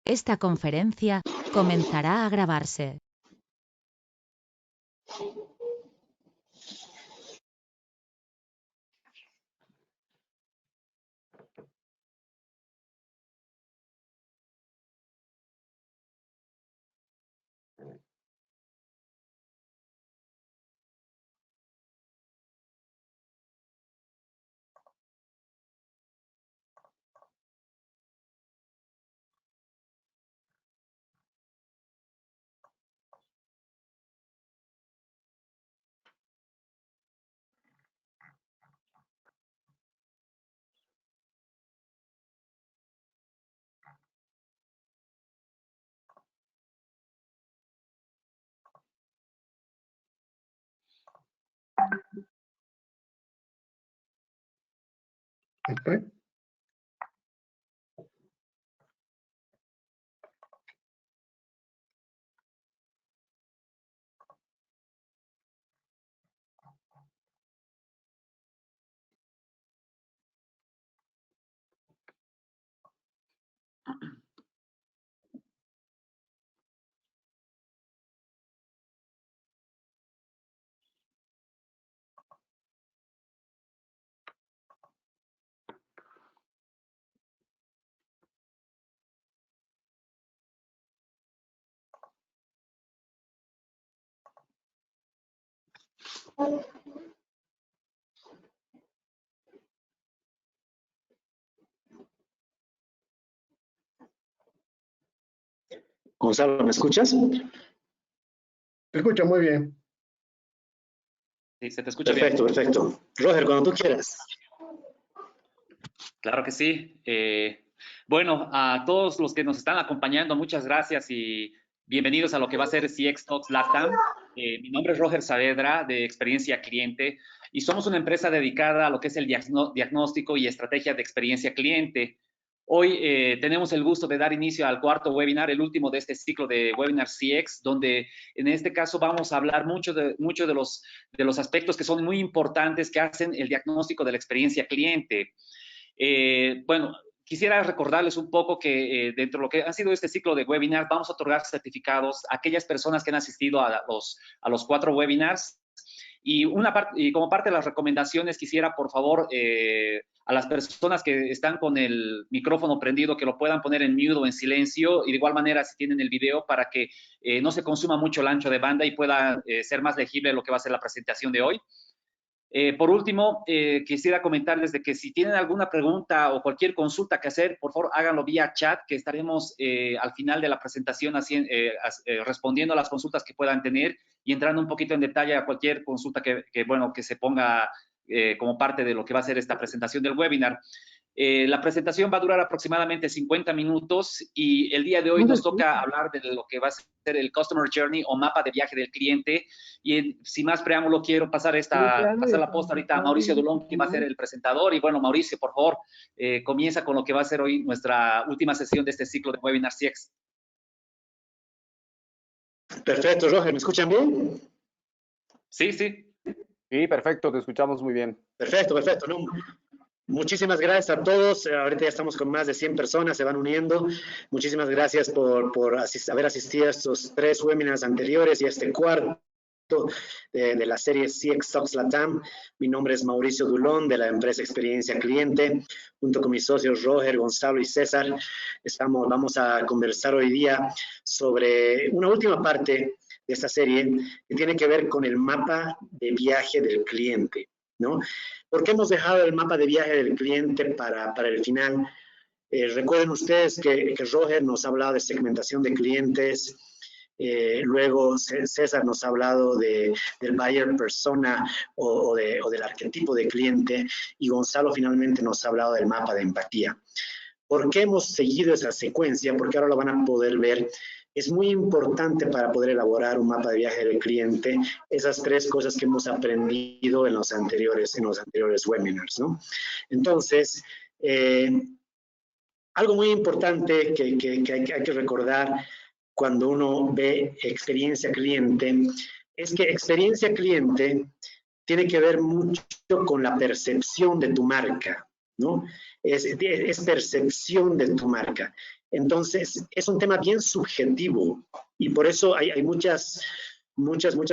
Esta conferencia comenzará a grabarse. Okay. Gonzalo, ¿me escuchas? Te escucho muy bien. Sí, se te escucha Perfecto, bien. perfecto. Roger, cuando tú quieras. Claro que sí. Bueno, a todos los que nos están acompañando, muchas gracias y bienvenidos a lo que va a ser CX Talks LATAM. Mi nombre es Roger Saavedra, de Experiencia Cliente, y somos una empresa dedicada a lo que es el diagnóstico y estrategia de experiencia cliente. Hoy tenemos el gusto de dar inicio al cuarto webinar, el último de este ciclo de Webinar CX, donde en este caso vamos a hablar mucho de los aspectos que son muy importantes que hacen el diagnóstico de la experiencia cliente. Bueno, quisiera recordarles un poco que dentro de lo que ha sido este ciclo de webinars, vamos a otorgar certificados a aquellas personas que han asistido a los 4 webinars. Y como parte de las recomendaciones, quisiera, por favor, a las personas que están con el micrófono prendido, que lo puedan poner en mute o en silencio, y de igual manera, si tienen el video, para que no se consuma mucho el ancho de banda y pueda ser más legible lo que va a ser la presentación de hoy. Por último, quisiera comentarles de que si tienen alguna pregunta o cualquier consulta que hacer, por favor háganlo vía chat, que estaremos al final de la presentación respondiendo a las consultas que puedan tener y entrando un poquito en detalle a cualquier consulta que se ponga como parte de lo que va a ser esta presentación del webinar. La presentación va a durar aproximadamente 50 minutos y el día de hoy nos toca hablar de lo que va a ser el Customer Journey o mapa de viaje del cliente. Y sin más preámbulo, quiero pasar la posta ahorita a Mauricio Dulón, que va a ser el presentador. Y bueno, Mauricio, por favor, comienza con lo que va a ser hoy nuestra última sesión de este ciclo de Webinar CX. Perfecto, Roger, ¿me escuchan bien? Sí, sí. Sí, perfecto, te escuchamos muy bien. Perfecto, perfecto. No, muchísimas gracias a todos. Ahorita ya estamos con más de 100 personas, se van uniendo. Muchísimas gracias por haber asistido a estos 3 webinars anteriores y a este cuarto de la serie CX Talks LATAM. Mi nombre es Mauricio Dulón, de la empresa Experiencia Cliente. Junto con mis socios Roger, Gonzalo y César, vamos a conversar hoy día sobre una última parte de esta serie que tiene que ver con el mapa de viaje del cliente, ¿no? ¿Por qué hemos dejado el mapa de viaje del cliente para el final? Recuerden ustedes que Roger nos ha hablado de segmentación de clientes, luego César nos ha hablado del buyer persona o del arquetipo de cliente, y Gonzalo finalmente nos ha hablado del mapa de empatía. ¿Por qué hemos seguido esa secuencia? Porque ahora lo van a poder ver. Es muy importante para poder elaborar un mapa de viaje del cliente esas 3 cosas que hemos aprendido en los anteriores webinars, ¿no? Entonces, algo muy importante que hay que recordar cuando uno ve experiencia cliente es que experiencia cliente tiene que ver mucho con la percepción de tu marca, ¿no? Es percepción de tu marca. Entonces, es un tema bien subjetivo y por eso hay muchas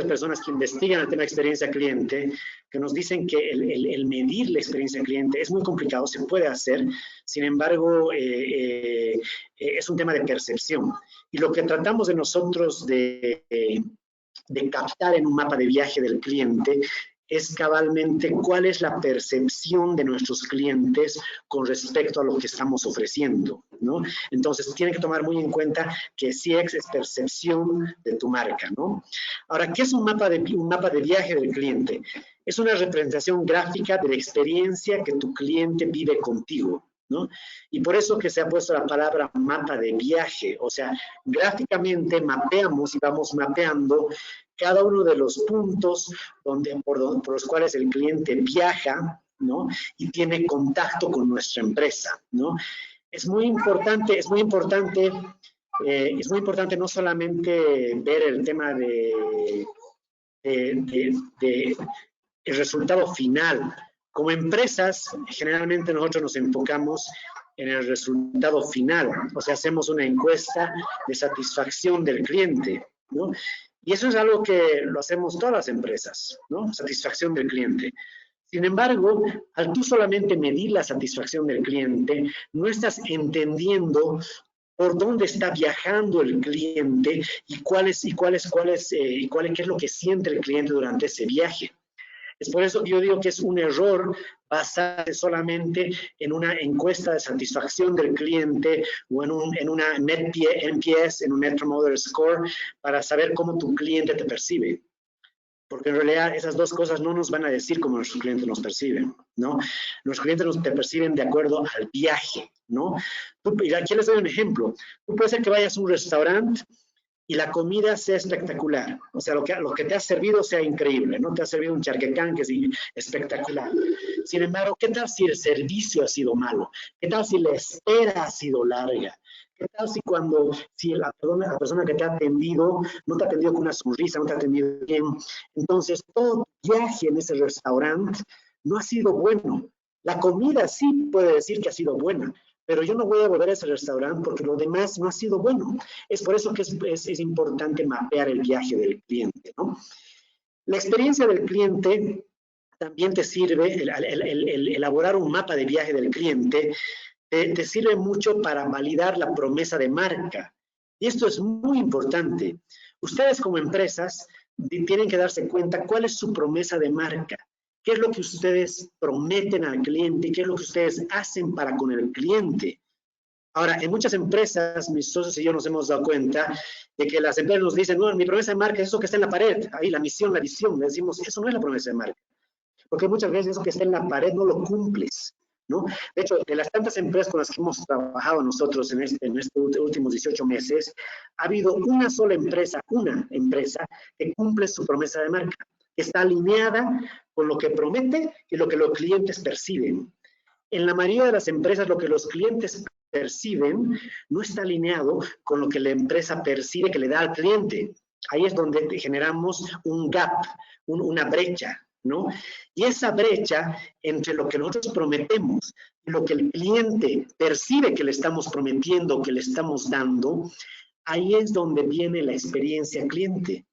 personas que investigan el tema de experiencia cliente, que nos dicen que el medir la experiencia cliente es muy complicado, se puede hacer, sin embargo, es un tema de percepción. Y lo que tratamos de nosotros de captar en un mapa de viaje del cliente es cabalmente cuál es la percepción de nuestros clientes con respecto a lo que estamos ofreciendo, ¿no? Entonces, tienen que tomar muy en cuenta que CX es percepción de tu marca, ¿no? Ahora, ¿qué es un mapa de viaje del cliente? Es una representación gráfica de la experiencia que tu cliente vive contigo, ¿no? Y por eso que se ha puesto la palabra mapa de viaje, o sea, gráficamente mapeamos y vamos mapeando cada uno de los puntos por los cuales el cliente viaja, ¿no? Y tiene contacto con nuestra empresa, ¿no? Es muy importante no solamente ver el tema de el resultado final. Como empresas, generalmente nosotros nos enfocamos en el resultado final, o sea, hacemos una encuesta de satisfacción del cliente, ¿no? Y eso es algo que lo hacemos todas las empresas, ¿no? Satisfacción del cliente. Sin embargo, al tú solamente medir la satisfacción del cliente, no estás entendiendo por dónde está viajando el cliente y qué es lo que siente el cliente durante ese viaje. Es por eso que yo digo que es un error basarse solamente en una encuesta de satisfacción del cliente o en una NPS, en un Net Promoter Score, para saber cómo tu cliente te percibe. Porque en realidad esas dos cosas no nos van a decir cómo nuestros clientes nos perciben, ¿no? Los clientes te perciben de acuerdo al viaje, ¿no? Aquí les doy un ejemplo. Tú puede ser que vayas a un restaurante y la comida sea espectacular, o sea, lo que te ha servido sea increíble, ¿no? Te ha servido un charquecán que es espectacular. Sin embargo, ¿qué tal si el servicio ha sido malo? ¿Qué tal si la espera ha sido larga? ¿Qué tal si la persona que te ha atendido no te ha atendido con una sonrisa, no te ha atendido bien? Entonces, todo viaje en ese restaurante no ha sido bueno. La comida sí puede decir que ha sido buena, pero yo no voy a volver a ese restaurante porque lo demás no ha sido bueno. Es por eso que es importante mapear el viaje del cliente, ¿no? La experiencia del cliente también te sirve, el elaborar un mapa de viaje del cliente, te sirve mucho para validar la promesa de marca. Y esto es muy importante. Ustedes como empresas tienen que darse cuenta cuál es su promesa de marca. ¿Qué es lo que ustedes prometen al cliente? ¿Qué es lo que ustedes hacen para con el cliente? Ahora, en muchas empresas, mis socios y yo nos hemos dado cuenta de que las empresas nos dicen, no, mi promesa de marca es eso que está en la pared, ahí la misión, la visión. Le decimos, eso no es la promesa de marca. Porque muchas veces eso que está en la pared no lo cumples, ¿no? De hecho, de las tantas empresas con las que hemos trabajado nosotros en estos últimos 18 meses, ha habido una sola empresa, que cumple su promesa de marca, que está alineada con lo que promete y lo que los clientes perciben. En la mayoría de las empresas, lo que los clientes perciben no está alineado con lo que la empresa percibe que le da al cliente. Ahí es donde generamos un gap, una brecha, ¿no? Y esa brecha entre lo que nosotros prometemos y lo que el cliente percibe que le estamos prometiendo, que le estamos dando, ahí es donde viene la experiencia cliente.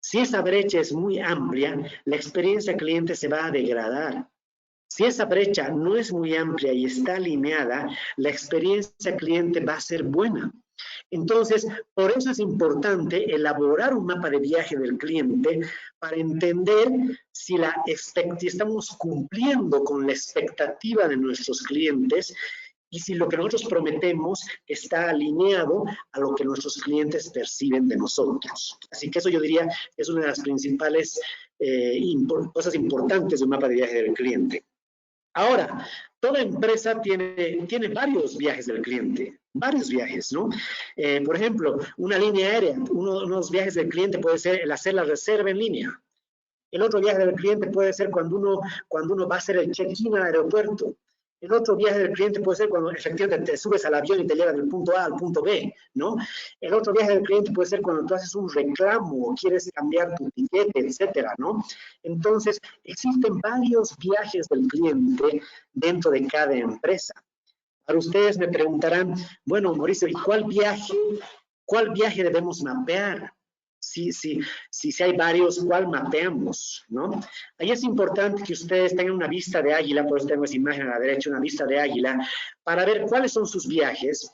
Si esa brecha es muy amplia, la experiencia cliente se va a degradar. Si esa brecha no es muy amplia y está alineada, la experiencia cliente va a ser buena. Entonces, por eso es importante elaborar un mapa de viaje del cliente para entender si estamos cumpliendo con la expectativa de nuestros clientes y si lo que nosotros prometemos está alineado a lo que nuestros clientes perciben de nosotros. Así que eso yo diría es una de las principales cosas importantes de un mapa de viaje del cliente. Ahora, toda empresa tiene varios viajes del cliente, varios viajes, ¿no? Por ejemplo, una línea aérea, unos viajes del cliente puede ser el hacer la reserva en línea. El otro viaje del cliente puede ser cuando uno va a hacer el check-in al aeropuerto. El otro viaje del cliente puede ser cuando efectivamente te subes al avión y te lleva del punto A al punto B, ¿no? El otro viaje del cliente puede ser cuando tú haces un reclamo o quieres cambiar tu tiquete, etcétera, ¿no? Entonces, existen varios viajes del cliente dentro de cada empresa. Ahora ustedes me preguntarán, bueno, Mauricio, ¿y cuál viaje debemos mapear? Si hay varios, ¿cuál mapeamos? ¿No? Ahí es importante que ustedes tengan una vista de águila, por eso tengo esa imagen a la derecha, una vista de águila, para ver cuáles son sus viajes.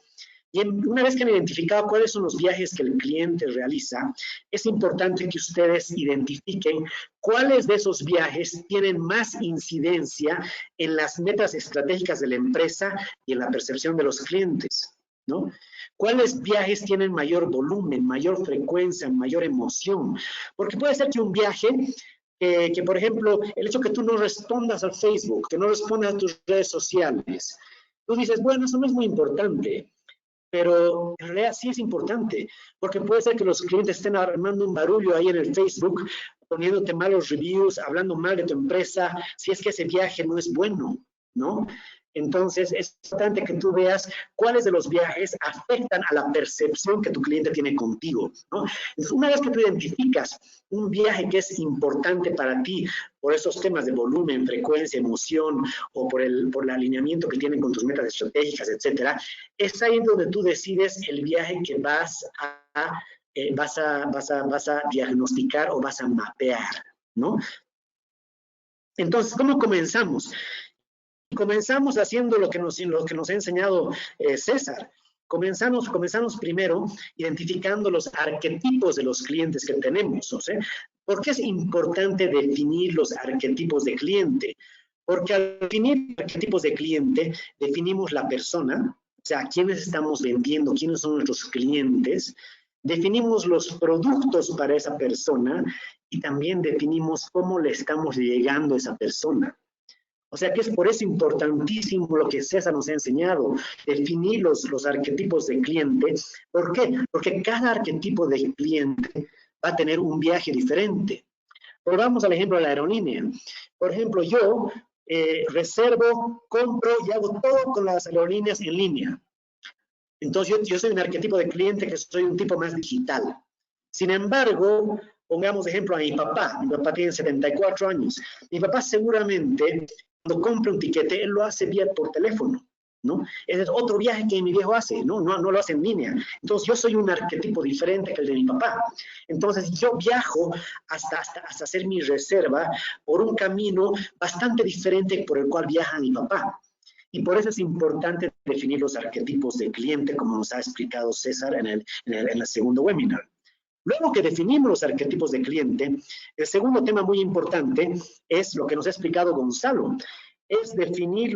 Y una vez que han identificado cuáles son los viajes que el cliente realiza, es importante que ustedes identifiquen cuáles de esos viajes tienen más incidencia en las metas estratégicas de la empresa y en la percepción de los clientes, ¿no? ¿Cuáles viajes tienen mayor volumen, mayor frecuencia, mayor emoción? Porque puede ser que un viaje, que por ejemplo, el hecho que tú no respondas al Facebook, que no respondas a tus redes sociales, tú dices, bueno, eso no es muy importante. Pero en realidad sí es importante, porque puede ser que los clientes estén armando un barullo ahí en el Facebook, poniéndote malos reviews, hablando mal de tu empresa, si es que ese viaje no es bueno, ¿no? Entonces, es importante que tú veas cuáles de los viajes afectan a la percepción que tu cliente tiene contigo, ¿no? Entonces, una vez que tú identificas un viaje que es importante para ti por esos temas de volumen, frecuencia, emoción o por el alineamiento que tienen con tus metas estratégicas, etcétera, es ahí donde tú decides el viaje que vas a diagnosticar o vas a mapear, ¿no? Entonces, ¿cómo comenzamos? Comenzamos haciendo lo que nos ha enseñado César. Comenzamos primero identificando los arquetipos de los clientes que tenemos, ¿no? ¿Por qué es importante definir los arquetipos de cliente? Porque al definir arquetipos de cliente, definimos la persona, o sea, a quiénes estamos vendiendo, quiénes son nuestros clientes, definimos los productos para esa persona y también definimos cómo le estamos llegando a esa persona. O sea que es por eso importantísimo lo que César nos ha enseñado, definir los arquetipos de cliente. ¿Por qué? Porque cada arquetipo de cliente va a tener un viaje diferente. Volvamos al ejemplo de la aerolínea. Por ejemplo, yo reservo, compro y hago todo con las aerolíneas en línea. Entonces yo soy un arquetipo de cliente que soy un tipo más digital. Sin embargo, pongamos de ejemplo a mi papá. Mi papá tiene 74 años. Mi papá seguramente, cuando compra un tiquete, él lo hace por teléfono, ¿no? Ese es otro viaje que mi viejo hace, ¿no? No lo hace en línea. Entonces, yo soy un arquetipo diferente que el de mi papá. Entonces, yo viajo hasta hacer mi reserva por un camino bastante diferente por el cual viaja mi papá. Y por eso es importante definir los arquetipos de cliente, como nos ha explicado César en el segundo webinar. Luego que definimos los arquetipos de cliente, el segundo tema muy importante es lo que nos ha explicado Gonzalo, es definir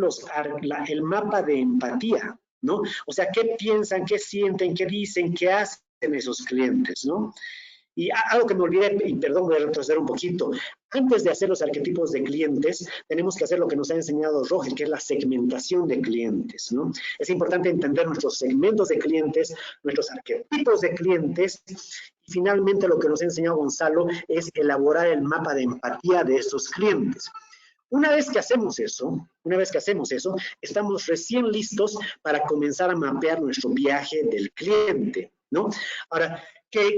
el mapa de empatía, ¿no? O sea, qué piensan, qué sienten, qué dicen, qué hacen esos clientes, ¿no? Y algo que me olvidé, y perdón, voy a retroceder un poquito. Antes de hacer los arquetipos de clientes, tenemos que hacer lo que nos ha enseñado Roger, que es la segmentación de clientes, ¿no? Es importante entender nuestros segmentos de clientes, nuestros arquetipos de clientes, y finalmente lo que nos ha enseñado Gonzalo es elaborar el mapa de empatía de esos clientes. Una vez que hacemos eso, estamos recién listos para comenzar a mapear nuestro viaje del cliente, ¿no? Ahora,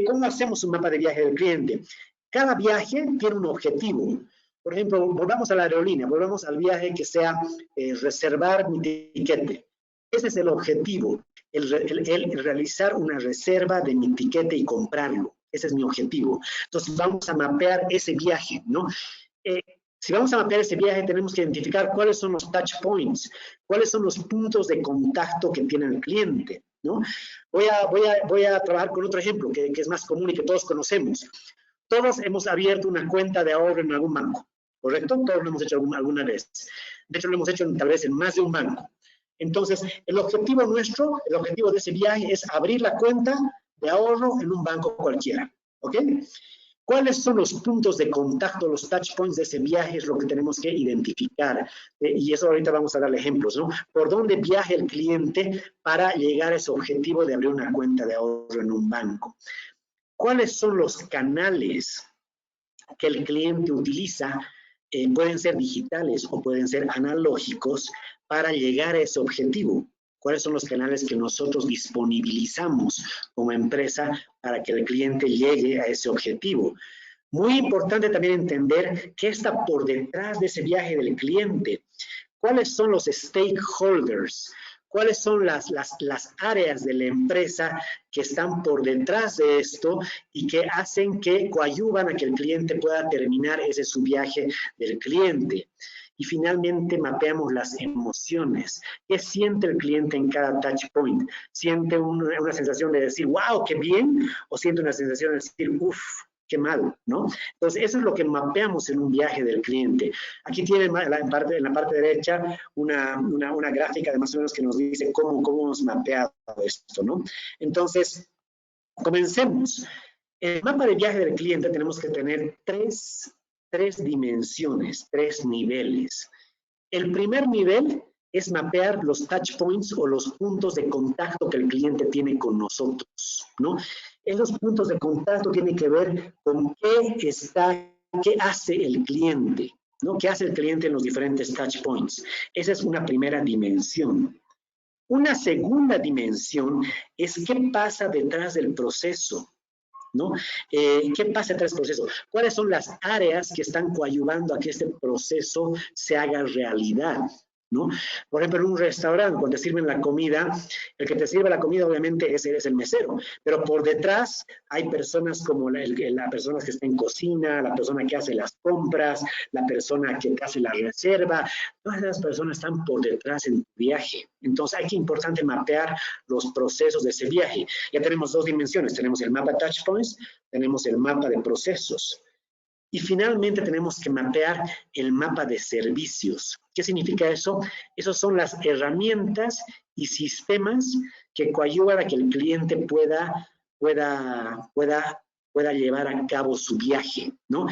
¿cómo hacemos un mapa de viaje del cliente? Cada viaje tiene un objetivo. Por ejemplo, volvamos a la aerolínea, volvamos al viaje que sea reservar mi tiquete. Ese es el objetivo, el realizar una reserva de mi tiquete y comprarlo. Ese es mi objetivo. Entonces, vamos a mapear ese viaje, ¿no? Si vamos a mapear ese viaje, tenemos que identificar cuáles son los touch points, cuáles son los puntos de contacto que tiene el cliente, ¿no? Voy a trabajar con otro ejemplo que es más común y que todos conocemos. Todos hemos abierto una cuenta de ahorro en algún banco, ¿correcto? Todos lo hemos hecho alguna vez. De hecho, lo hemos hecho tal vez en más de un banco. Entonces, el objetivo de ese viaje es abrir la cuenta de ahorro en un banco cualquiera, ¿ok? ¿Cuáles son los puntos de contacto, los touch points de ese viaje? Es lo que tenemos que identificar. Y eso ahorita vamos a darle ejemplos, ¿no? ¿Por dónde viaja el cliente para llegar a ese objetivo de abrir una cuenta de ahorro en un banco? ¿Cuáles son los canales que el cliente utiliza? Pueden ser digitales o pueden ser analógicos para llegar a ese objetivo. ¿Cuáles son los canales que nosotros disponibilizamos como empresa para que el cliente llegue a ese objetivo? Muy importante también entender qué está por detrás de ese viaje del cliente. ¿Cuáles son los stakeholders? cuáles son las áreas de la empresa que están por detrás de esto y que hacen que coadyuvan a que el cliente pueda terminar ese su viaje del cliente. Y finalmente mapeamos las emociones. ¿Qué siente el cliente en cada touch point? ¿Siente una sensación de decir, wow, qué bien? ¿O siente una sensación de decir, uff, qué mal, ¿no? Entonces, eso es lo que mapeamos en un viaje del cliente. Aquí tienen en la parte derecha una gráfica de más o menos que nos dice cómo hemos mapeado esto, ¿no? Entonces, comencemos. En el mapa de viaje del cliente tenemos que tener tres dimensiones, 3 niveles. El primer nivel es mapear los touch points o los puntos de contacto que el cliente tiene con nosotros, ¿no? Esos puntos de contacto tienen que ver con qué hace el cliente, ¿no? ¿Qué hace el cliente en los diferentes touch points? Esa es una primera dimensión. Una segunda dimensión es qué pasa detrás del proceso, ¿no? ¿Qué pasa detrás del proceso? ¿Cuáles son las áreas que están coadyuvando a que este proceso se haga realidad, ¿no? Por ejemplo, en un restaurante, cuando te sirven la comida, el que te sirve la comida obviamente es el mesero, pero por detrás hay personas como la persona que está en cocina, la persona que hace las compras, la persona que hace la reserva. Todas esas personas están por detrás en tu viaje. Entonces, hay que importante mapear los procesos de ese viaje. Ya tenemos 2 dimensiones. Tenemos el mapa touch points, tenemos el mapa de procesos. Y finalmente tenemos que mapear el mapa de servicios. ¿Qué significa eso? Esas son las herramientas y sistemas que coadyuvan a que el cliente pueda llevar a cabo su viaje, ¿no?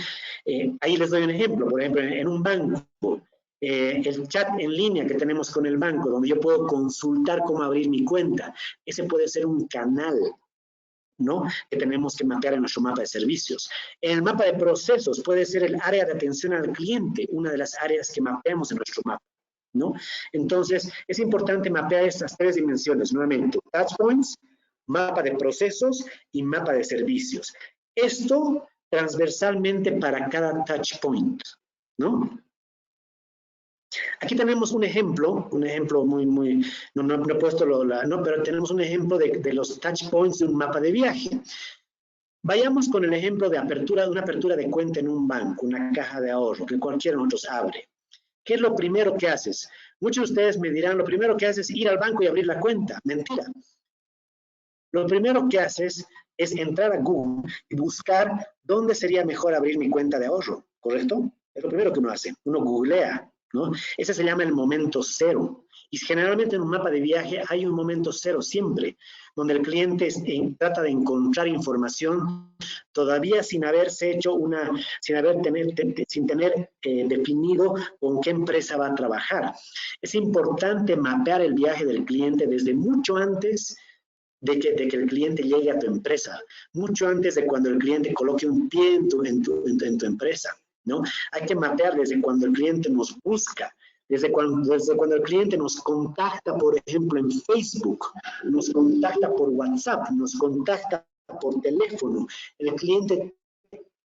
Ahí les doy un ejemplo. Por ejemplo, en un banco, el chat en línea que tenemos con el banco, donde yo puedo consultar cómo abrir mi cuenta, ese puede ser un canal, ¿no? Que tenemos que mapear en nuestro mapa de servicios. En el mapa de procesos puede ser el área de atención al cliente, una de las áreas que mapeamos en nuestro mapa, ¿no? Entonces, es importante mapear estas 3 dimensiones, nuevamente, touch points, mapa de procesos y mapa de servicios. Esto transversalmente para cada touch point, ¿no? Aquí tenemos un ejemplo muy, no he puesto pero tenemos un ejemplo de los touch points de un mapa de viaje. Vayamos con el ejemplo de una apertura de cuenta en un banco, una caja de ahorro, que cualquiera de nosotros abre. ¿Qué es lo primero que haces? Muchos de ustedes me dirán, lo primero que haces es ir al banco y abrir la cuenta. Mentira. Lo primero que haces es entrar a Google y buscar dónde sería mejor abrir mi cuenta de ahorro, ¿correcto? Es lo primero que uno hace. Uno googlea, ¿no? Ese se llama el momento cero. Y generalmente en un mapa de viaje hay un momento cero siempre, donde el cliente trata de encontrar información todavía sin tener definido con qué empresa va a trabajar. Es importante mapear el viaje del cliente desde mucho antes de que el cliente llegue a tu empresa, mucho antes de cuando el cliente coloque un pie en tu empresa, ¿no? Hay que mapear desde cuando el cliente nos busca, desde cuando el cliente nos contacta, por ejemplo, en Facebook, nos contacta por WhatsApp, nos contacta por teléfono. El cliente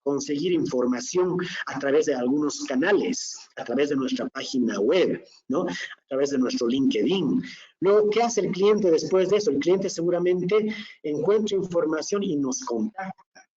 conseguir información a través de algunos canales, a través de nuestra página web, ¿no? A través de nuestro LinkedIn. Luego, ¿qué hace el cliente después de eso? El cliente seguramente encuentra información y nos contacta.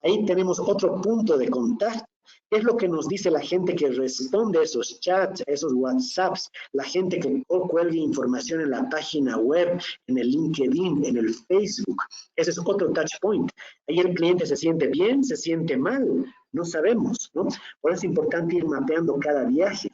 Ahí tenemos otro punto de contacto. ¿Qué es lo que nos dice la gente que responde a esos chats, a esos WhatsApps? La gente que cuelga información en la página web, en el LinkedIn, en el Facebook. Ese es otro touch point. Ahí el cliente se siente bien, se siente mal. No sabemos, ¿no? Por eso es importante ir mapeando cada viaje.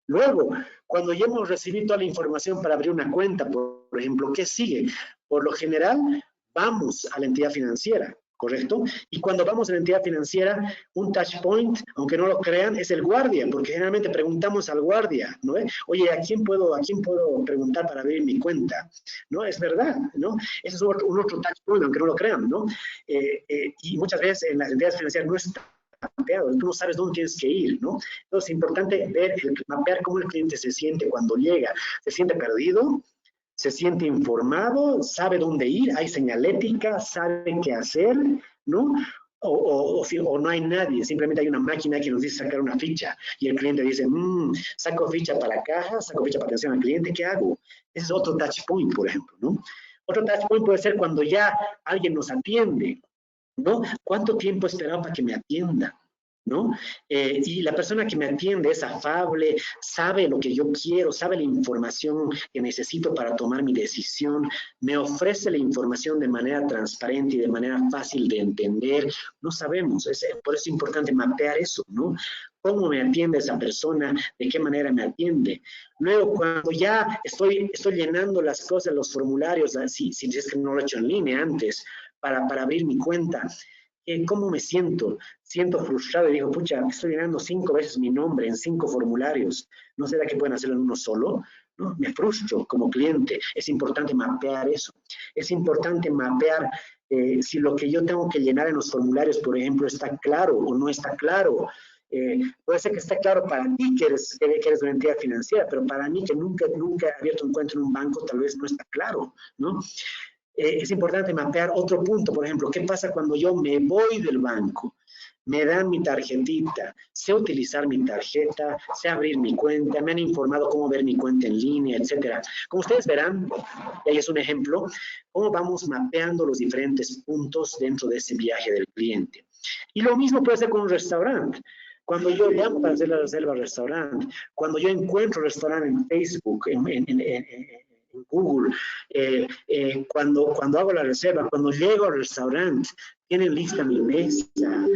Luego, cuando ya hemos recibido toda la información para abrir una cuenta, por ejemplo, ¿qué sigue? Por lo general, vamos a la entidad financiera, ¿correcto? Y cuando vamos a la entidad financiera, un touch point, aunque no lo crean, es el guardia, porque generalmente preguntamos al guardia, ¿no? Oye, ¿a quién puedo preguntar para abrir mi cuenta? ¿No? Es verdad, ¿no? Ese es un otro touch point, aunque no lo crean, ¿no? Y muchas veces en las entidades financieras no está mapeado, tú no sabes dónde tienes que ir, ¿no? Entonces es importante mapear cómo el cliente se siente cuando llega. ¿Se siente perdido? ¿Se siente informado? ¿Sabe dónde ir? ¿Hay señalética? ¿Sabe qué hacer? ¿No? o no hay nadie, simplemente hay una máquina que nos dice sacar una ficha y el cliente dice, saco ficha para la caja, saco ficha para atención al cliente, ¿qué hago? Ese es otro touch point, por ejemplo, ¿no? Otro touch point puede ser cuando ya alguien nos atiende, ¿no? ¿Cuánto tiempo he esperado para que me atienda? ¿No? Y la persona que me atiende es afable, sabe lo que yo quiero, sabe la información que necesito para tomar mi decisión, me ofrece la información de manera transparente y de manera fácil de entender. No sabemos, por eso es importante mapear eso, ¿no? ¿Cómo me atiende esa persona? ¿De qué manera me atiende? Luego, cuando ya estoy llenando las cosas, los formularios, si es que no lo he hecho en línea antes, para abrir mi cuenta, ¿cómo me siento? Siento frustrado y digo, pucha, estoy llenando 5 veces mi nombre en 5 formularios. ¿No será que pueden hacerlo en uno solo? ¿No? Me frustro como cliente. Es importante mapear eso. Es importante mapear si lo que yo tengo que llenar en los formularios, por ejemplo, está claro o no está claro. Puede ser que está claro para ti que eres una entidad financiera, pero para mí que nunca he abierto un cuenta en un banco, tal vez no está claro, ¿no? Es importante mapear otro punto, por ejemplo, ¿qué pasa cuando yo me voy del banco? Me dan mi tarjetita, sé utilizar mi tarjeta, sé abrir mi cuenta, me han informado cómo ver mi cuenta en línea, etcétera. Como ustedes verán, y ahí es un ejemplo, cómo vamos mapeando los diferentes puntos dentro de ese viaje del cliente. Y lo mismo puede ser con un restaurante. Cuando yo llamo para hacer la reserva al restaurante, cuando yo encuentro restaurante en Facebook, en Google, cuando hago la reserva, cuando llego al restaurante, tienen lista mi mesa,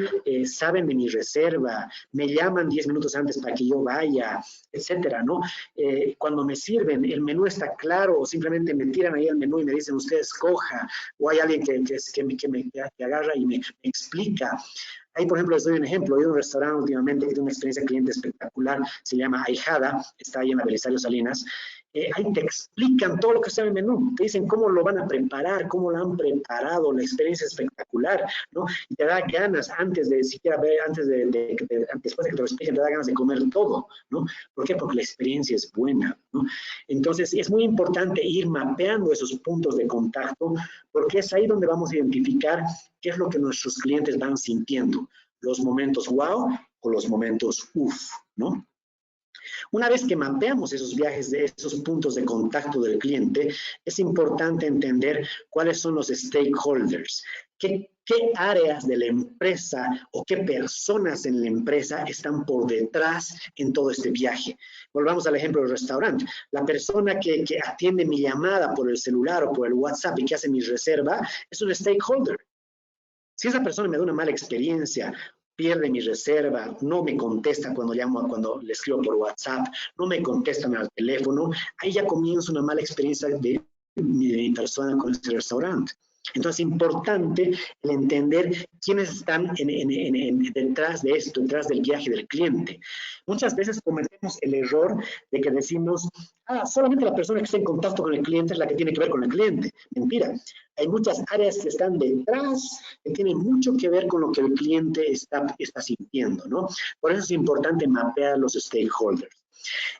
saben de mi reserva, me llaman 10 minutos antes para que yo vaya, etcétera, ¿no? Cuando me sirven, el menú está claro, o simplemente me tiran ahí el menú y me dicen, usted escoja, o hay alguien que agarra y me explica. Ahí, por ejemplo, les doy un ejemplo. He ido a un restaurante últimamente que tiene una experiencia de cliente espectacular, se llama Ahijada, está ahí en la Belisario Salinas. Ahí te explican todo lo que está en el menú, te dicen cómo lo van a preparar, cómo lo han preparado, la experiencia espectacular, ¿no? Y te da ganas, antes de siquiera ver, después de que te lo expliquen, te da ganas de comer todo, ¿no? ¿Por qué? Porque la experiencia es buena, ¿no? Entonces, es muy importante ir mapeando esos puntos de contacto, porque es ahí donde vamos a identificar qué es lo que nuestros clientes van sintiendo, los momentos wow o los momentos uff, ¿no? Una vez que mapeamos esos viajes, esos puntos de contacto del cliente, es importante entender cuáles son los stakeholders, qué áreas de la empresa o qué personas en la empresa están por detrás en todo este viaje. Volvamos al ejemplo del restaurante. La persona que atiende mi llamada por el celular o por el WhatsApp y que hace mi reserva es un stakeholder. Si esa persona me da una mala experiencia, pierde mi reserva, no me contesta cuando llamo, cuando le escribo por WhatsApp, no me contestan al teléfono, ahí ya comienza una mala experiencia de mi persona con este restaurante. Entonces es importante el entender quiénes están detrás de esto, detrás del viaje del cliente. Muchas veces cometemos el error de que decimos, solamente la persona que está en contacto con el cliente es la que tiene que ver con el cliente. Mentira. Hay muchas áreas que están detrás, que tienen mucho que ver con lo que el cliente está sintiendo, ¿no? Por eso es importante mapear los stakeholders.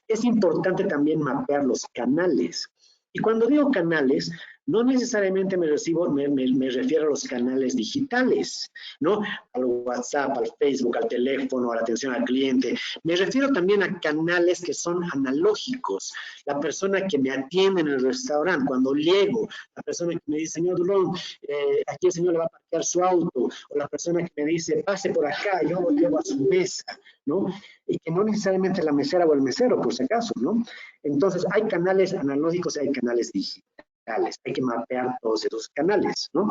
Es importante también mapear los canales. Y cuando digo canales, no necesariamente me refiero a los canales digitales, ¿no? Al WhatsApp, al Facebook, al teléfono, a la atención al cliente. Me refiero también a canales que son analógicos. La persona que me atiende en el restaurante, cuando llego, la persona que me dice, señor Durón, aquí el señor le va a parquear su auto, o la persona que me dice, pase por acá, yo lo llevo a su mesa, ¿no? Y que no necesariamente la mesera o el mesero, por si acaso, ¿no? Entonces, hay canales analógicos y hay canales digitales. Hay que mapear todos esos canales, ¿no?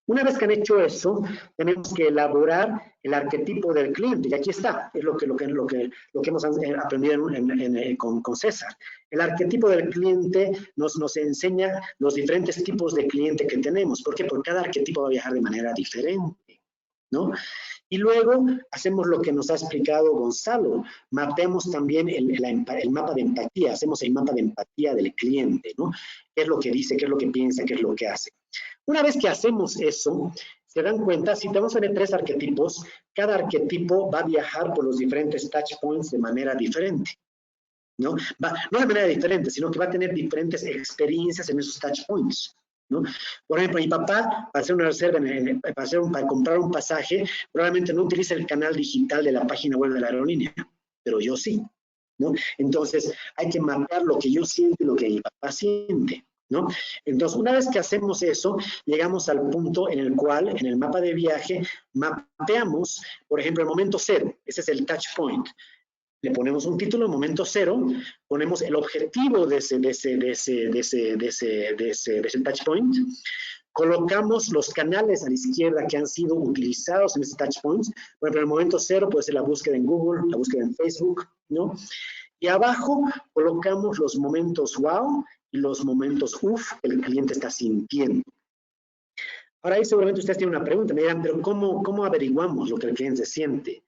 Una vez que han hecho eso, tenemos que elaborar el arquetipo del cliente, y aquí está, es lo que hemos aprendido con César. El arquetipo del cliente nos enseña los diferentes tipos de cliente que tenemos. ¿Por qué? Porque cada arquetipo va a viajar de manera diferente, ¿no? Y luego hacemos lo que nos ha explicado Gonzalo, mapeamos también el mapa de empatía, hacemos el mapa de empatía del cliente, ¿no? ¿Qué es lo que dice, qué es lo que piensa, qué es lo que hace? Una vez que hacemos eso, se dan cuenta, si vamos a tener 3 arquetipos, cada arquetipo va a viajar por los diferentes touch points de manera diferente, ¿no? No de manera diferente, sino que va a tener diferentes experiencias en esos touch points, ¿no? Por ejemplo, mi papá, para hacer una reserva, para comprar un pasaje, probablemente no utiliza el canal digital de la página web de la aerolínea, pero yo sí, ¿no? Entonces, hay que mapear lo que yo siento y lo que mi papá siente, ¿no? Entonces, una vez que hacemos eso, llegamos al punto en el cual, en el mapa de viaje, mapeamos, por ejemplo, el momento cero. Ese es el touch point. Le ponemos un título, momento cero, ponemos el objetivo de ese touch point, colocamos los canales a la izquierda que han sido utilizados en ese touch point. Por ejemplo, el momento cero puede ser la búsqueda en Google, la búsqueda en Facebook, ¿no? Y abajo colocamos los momentos wow y los momentos uff que el cliente está sintiendo. Ahora ahí seguramente ustedes tienen una pregunta, me dirán, pero ¿cómo averiguamos lo que el cliente siente?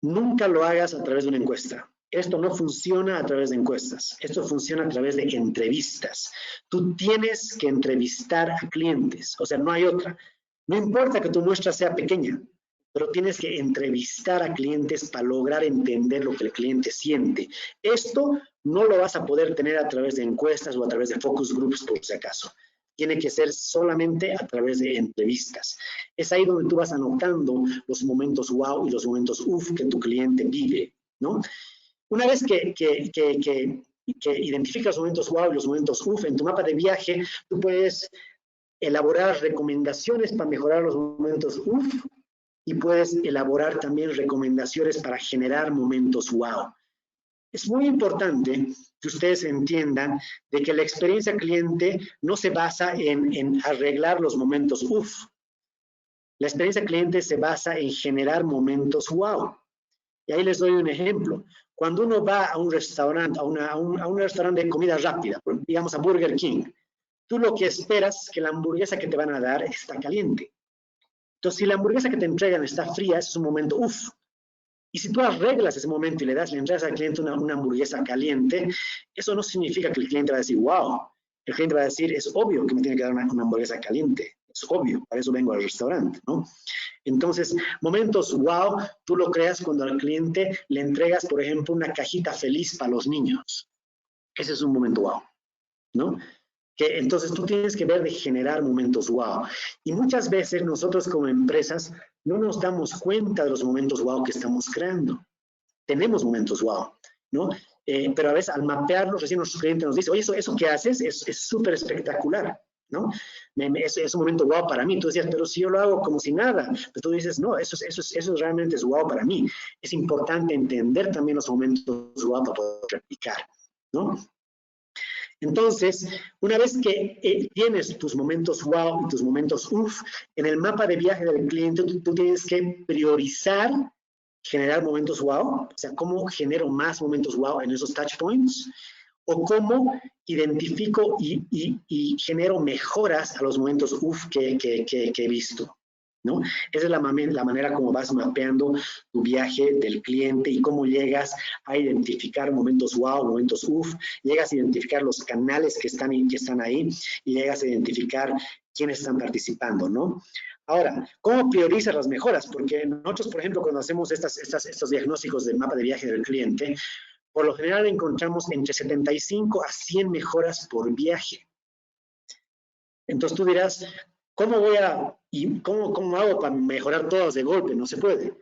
Nunca lo hagas a través de una encuesta. Esto no funciona a través de encuestas. Esto funciona a través de entrevistas. Tú tienes que entrevistar a clientes. O sea, no hay otra. No importa que tu muestra sea pequeña, pero tienes que entrevistar a clientes para lograr entender lo que el cliente siente. Esto no lo vas a poder tener a través de encuestas o a través de focus groups, por si acaso. Tiene que ser solamente a través de entrevistas. Es ahí donde tú vas anotando los momentos wow y los momentos uff que tu cliente vive, ¿no? Una vez que identificas los momentos wow y los momentos uff en tu mapa de viaje, tú puedes elaborar recomendaciones para mejorar los momentos uff y puedes elaborar también recomendaciones para generar momentos wow. Es muy importante que ustedes entiendan de que la experiencia cliente no se basa en arreglar los momentos uff. La experiencia cliente se basa en generar momentos wow. Y ahí les doy un ejemplo. Cuando uno va a un restaurante, a un restaurante de comida rápida, digamos a Burger King, tú lo que esperas es que la hamburguesa que te van a dar está caliente. Entonces, si la hamburguesa que te entregan está fría, es un momento uff. Y si tú arreglas ese momento y le entregas al cliente una hamburguesa caliente, eso no significa que el cliente va a decir, wow. El cliente va a decir, es obvio que me tiene que dar una hamburguesa caliente. Es obvio, para eso vengo al restaurante, ¿no? Entonces, momentos wow, tú lo creas cuando al cliente le entregas, por ejemplo, una cajita feliz para los niños. Ese es un momento wow, ¿no? Que entonces tú tienes que ver de generar momentos wow. Y muchas veces nosotros como empresas no nos damos cuenta de los momentos wow que estamos creando. Tenemos momentos wow, ¿no? Pero a veces al mapearlos, recién nuestro cliente nos dice, oye, eso que haces es súper espectacular, ¿no? Es un momento wow para mí. Tú decías, pero si yo lo hago como si nada. Pero tú dices, no, eso realmente es wow para mí. Es importante entender también los momentos wow para poder replicar, ¿no? Entonces, una vez que tienes tus momentos wow y tus momentos uff, en el mapa de viaje del cliente tú tienes que priorizar generar momentos wow, o sea, cómo genero más momentos wow en esos touch points, o cómo identifico y genero mejoras a los momentos uff que he visto, ¿no? Esa es la manera como vas mapeando tu viaje del cliente y cómo llegas a identificar momentos wow, momentos uff, llegas a identificar los canales que están ahí y llegas a identificar quiénes están participando, ¿no? Ahora, ¿cómo priorizas las mejoras? Porque nosotros, por ejemplo, cuando hacemos estos diagnósticos del mapa de viaje del cliente, por lo general encontramos entre 75 a 100 mejoras por viaje. Entonces tú dirás, ¿cómo hago para mejorar todas de golpe? No se puede.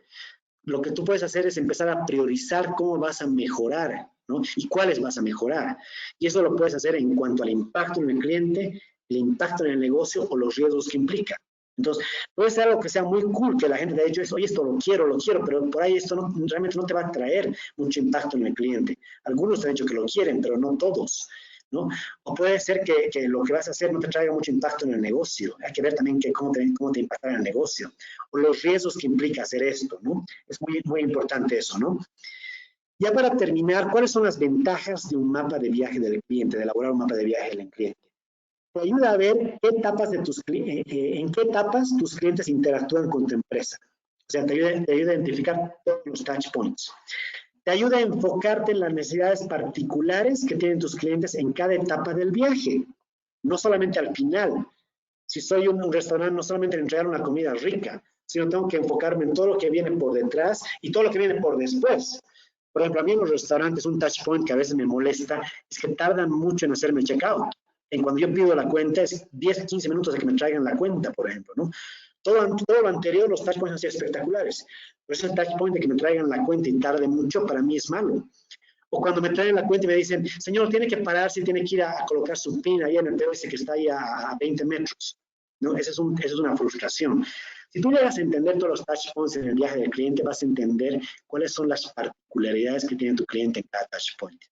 Lo que tú puedes hacer es empezar a priorizar cómo vas a mejorar, ¿no? Y cuáles vas a mejorar. Y eso lo puedes hacer en cuanto al impacto en el cliente, el impacto en el negocio o los riesgos que implica. Entonces, puede ser algo que sea muy cool, que la gente te ha dicho, oye, esto lo quiero, pero por ahí esto realmente no te va a traer mucho impacto en el cliente. Algunos te han dicho que lo quieren, pero no todos, ¿no? O puede ser que lo que vas a hacer no te traiga mucho impacto en el negocio. Hay que ver también cómo te impactará en el negocio. O los riesgos que implica hacer esto, ¿no? Es muy importante eso, ¿no? Ya para terminar, ¿cuáles son las ventajas de un mapa de viaje del cliente, de elaborar un mapa de viaje del cliente? Te ayuda a ver en qué etapas tus clientes interactúan con tu empresa. O sea, te ayuda a identificar todos los touch points. Te ayuda a enfocarte en las necesidades particulares que tienen tus clientes en cada etapa del viaje, no solamente al final. Si soy un restaurante, no solamente en entregar una comida rica, sino tengo que enfocarme en todo lo que viene por detrás y todo lo que viene por después. Por ejemplo, a mí en los restaurantes un touch point que a veces me molesta es que tardan mucho en hacerme checkout. cuando yo pido la cuenta, es 10, 15 minutos de que me traigan la cuenta, por ejemplo, ¿no? Todo lo anterior, los touch points han sido espectaculares. Por eso el touch point de que me traigan la cuenta y tarde mucho, para mí es malo. O cuando me traen la cuenta y me dicen, señor, tiene que pararse y tiene que ir a colocar su PIN ahí en el POS que está ahí a 20 metros. ¿No? Esa es una frustración. Si tú llegas a entender todos los touch points en el viaje del cliente, vas a entender cuáles son las particularidades que tiene tu cliente en cada touch point.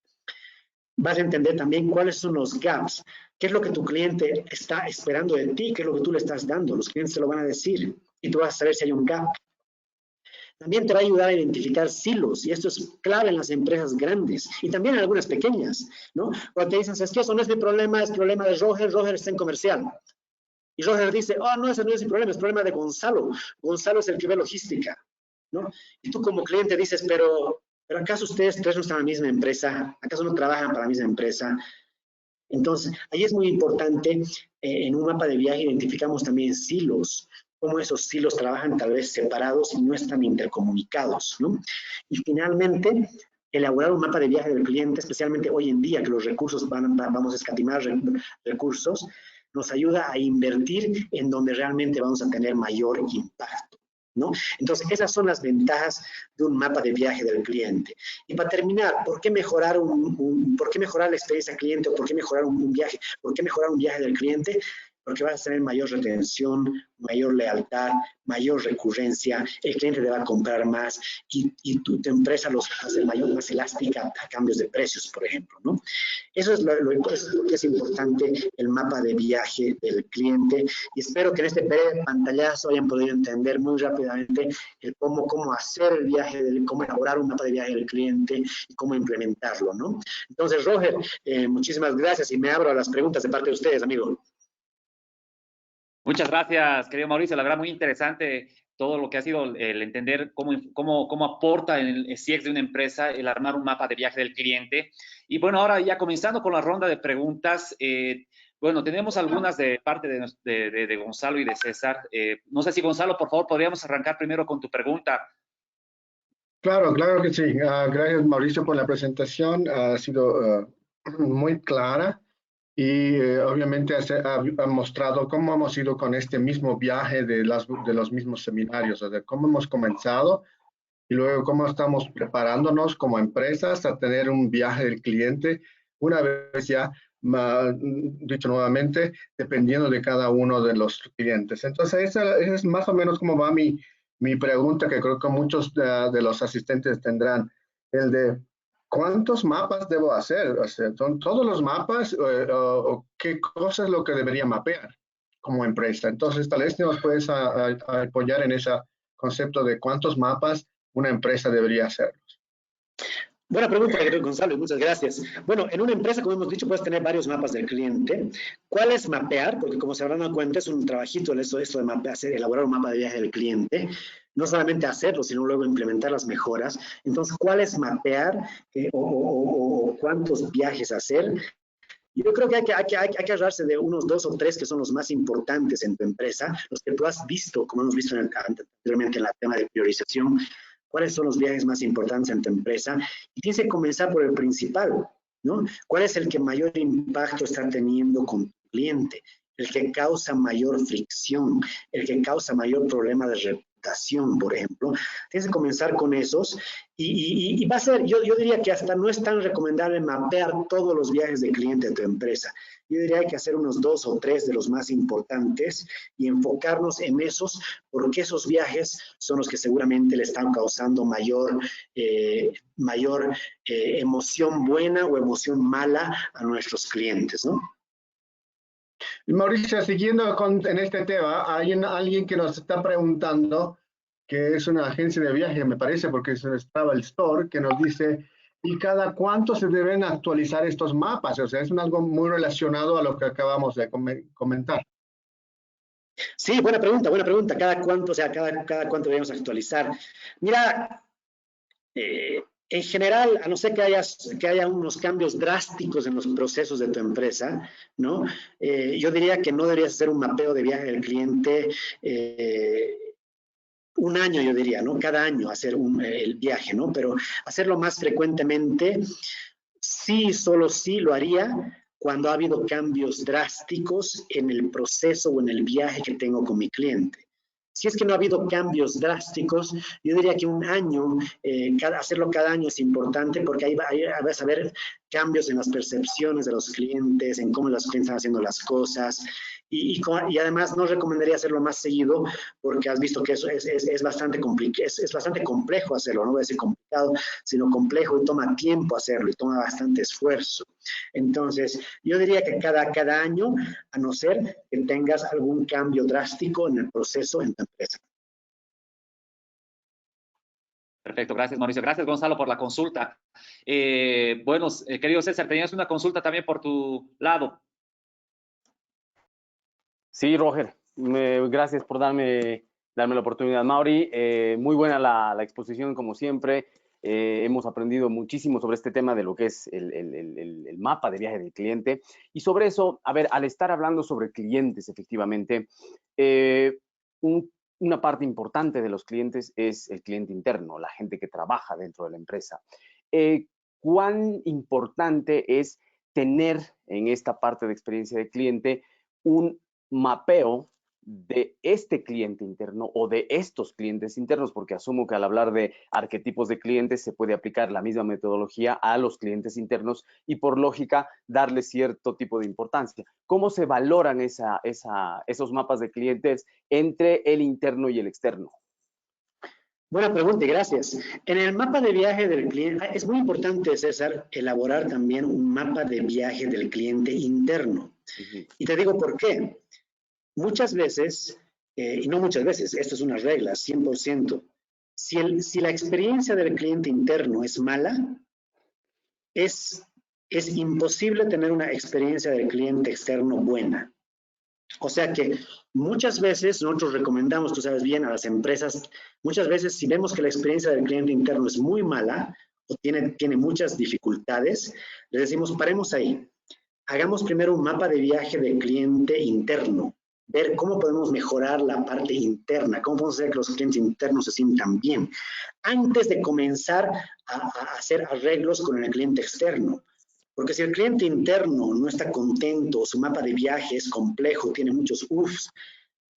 Vas a entender también cuáles son los gaps, qué es lo que tu cliente está esperando de ti, qué es lo que tú le estás dando. Los clientes te lo van a decir y tú vas a saber si hay un gap. También te va a ayudar a identificar silos, y esto es clave en las empresas grandes y también en algunas pequeñas, ¿no? Cuando te dicen, ¿sabes qué? Eso no es mi problema, es problema de Roger, Roger está en comercial. Y Roger dice, oh, no, ese no es mi problema, es problema de Gonzalo. Gonzalo es el que ve logística, ¿no? Y tú como cliente dices, pero ¿acaso ustedes tres no están en la misma empresa? ¿Acaso no trabajan para la misma empresa? Entonces, ahí es muy importante, en un mapa de viaje identificamos también silos, cómo esos silos trabajan tal vez separados y no están intercomunicados, ¿no? Y finalmente, elaborar un mapa de viaje del cliente, especialmente hoy en día que los recursos vamos a escatimar recursos, nos ayuda a invertir en donde realmente vamos a tener mayor impacto, ¿no? Entonces, esas son las ventajas de un mapa de viaje del cliente. Y para terminar, ¿por qué mejorar la experiencia cliente o por qué mejorar un viaje? ¿Por qué mejorar un viaje del cliente? Porque vas a tener mayor retención, mayor lealtad, mayor recurrencia, el cliente te va a comprar más y tu empresa los hace más elástica a cambios de precios, por ejemplo, ¿no? Eso es lo que es importante, el mapa de viaje del cliente, y espero que en este breve pantallazo hayan podido entender muy rápidamente cómo hacer el viaje, cómo elaborar un mapa de viaje del cliente y cómo implementarlo, ¿no? Entonces, Roger, muchísimas gracias y me abro a las preguntas de parte de ustedes, amigo. Muchas gracias, querido Mauricio. La verdad, muy interesante todo lo que ha sido el entender cómo aporta en el CX de una empresa el armar un mapa de viaje del cliente. Y bueno, ahora ya comenzando con la ronda de preguntas, bueno, tenemos algunas de parte de Gonzalo y de César. No sé si, Gonzalo, por favor, podríamos arrancar primero con tu pregunta. Claro, claro que sí. Gracias, Mauricio, por la presentación. Ha sido muy clara. Y obviamente ha mostrado cómo hemos ido con este mismo viaje de los mismos seminarios, o sea, cómo hemos comenzado y luego cómo estamos preparándonos como empresas a tener un viaje del cliente, una vez ya, dicho nuevamente, dependiendo de cada uno de los clientes. Entonces, esa es más o menos como va mi pregunta, que creo que muchos de los asistentes tendrán, el de ¿cuántos mapas debo hacer? O sea, ¿son todos los mapas o qué cosa es lo que debería mapear como empresa? Entonces, tal vez nos puedes apoyar en ese concepto de cuántos mapas una empresa debería hacer. Buena pregunta, Gonzalo, muchas gracias. Bueno, en una empresa, como hemos dicho, puedes tener varios mapas del cliente. ¿Cuál es mapear? Porque como se habrán dado cuenta, es un trabajito esto de mapear, elaborar un mapa de viaje del cliente. No solamente hacerlo, sino luego implementar las mejoras. Entonces, ¿cuál es mapear o cuántos viajes hacer? Yo creo que hay que agarrarse de unos 2 o 3 que son los más importantes en tu empresa, los que tú has visto, como hemos visto anteriormente en el tema de priorización. ¿Cuáles son los viajes más importantes en tu empresa? Y tienes que comenzar por el principal, ¿no? ¿Cuál es el que mayor impacto está teniendo con tu cliente? El que causa mayor fricción, el que causa mayor problema de reputación, por ejemplo. Tienes que comenzar con esos y va a ser, yo diría que hasta no es tan recomendable mapear todos los viajes de cliente de tu empresa. Yo diría que hay que hacer unos 2 o 3 de los más importantes y enfocarnos en esos, porque esos viajes son los que seguramente le están causando mayor emoción buena o emoción mala a nuestros clientes, ¿no? Mauricio, siguiendo en este tema, hay alguien que nos está preguntando, que es una agencia de viaje, me parece, porque es Travel Store, que nos dice, ¿y cada cuánto se deben actualizar estos mapas? O sea, es algo muy relacionado a lo que acabamos de comentar. Sí, buena pregunta. ¿Cada cuánto, cada cuánto debemos actualizar? Mira, en general, a no ser que haya unos cambios drásticos en los procesos de tu empresa, ¿no? Yo diría que no deberías hacer un mapeo de viaje del cliente un año, yo diría, ¿no? Cada año hacer el viaje, ¿no? Pero hacerlo más frecuentemente, sí, solo sí lo haría, cuando ha habido cambios drásticos en el proceso o en el viaje que tengo con mi cliente. Si es que no ha habido cambios drásticos, yo diría que un año, hacerlo cada año es importante porque ahí vas a ver cambios en las percepciones de los clientes, en cómo los clientes están haciendo las cosas. Y además no recomendaría hacerlo más seguido porque has visto que eso es bastante complejo hacerlo, no voy a decir complicado, sino complejo y toma tiempo hacerlo y toma bastante esfuerzo. Entonces, yo diría que cada año, a no ser que tengas algún cambio drástico en el proceso en tu empresa. Perfecto, gracias Mauricio. Gracias Gonzalo por la consulta. Bueno, querido César, tenías una consulta también por tu lado. Sí, Roger, gracias por darme la oportunidad. Mauri, muy buena la exposición como siempre. Hemos aprendido muchísimo sobre este tema de lo que es el mapa de viaje del cliente. Y sobre eso, a ver, al estar hablando sobre clientes, efectivamente, una parte importante de los clientes es el cliente interno, la gente que trabaja dentro de la empresa. ¿Cuán importante es tener en esta parte de experiencia de cliente un mapeo de este cliente interno o de estos clientes internos? Porque asumo que al hablar de arquetipos de clientes se puede aplicar la misma metodología a los clientes internos y por lógica darle cierto tipo de importancia. ¿Cómo se valoran esos mapas de clientes entre el interno y el externo? Buena pregunta y gracias. En el mapa de viaje del cliente, es muy importante, César, elaborar también un mapa de viaje del cliente interno. Y te digo por qué. Muchas veces, y no muchas veces, esto es una regla, 100%, si la experiencia del cliente interno es mala, es imposible tener una experiencia del cliente externo buena. O sea que muchas veces nosotros recomendamos, tú sabes bien, a las empresas, muchas veces si vemos que la experiencia del cliente interno es muy mala o tiene muchas dificultades, les decimos, paremos ahí. Hagamos primero un mapa de viaje del cliente interno, ver cómo podemos mejorar la parte interna, cómo podemos hacer que los clientes internos se sientan bien, antes de comenzar a hacer arreglos con el cliente externo. Porque si el cliente interno no está contento, su mapa de viaje es complejo, tiene muchos uffs,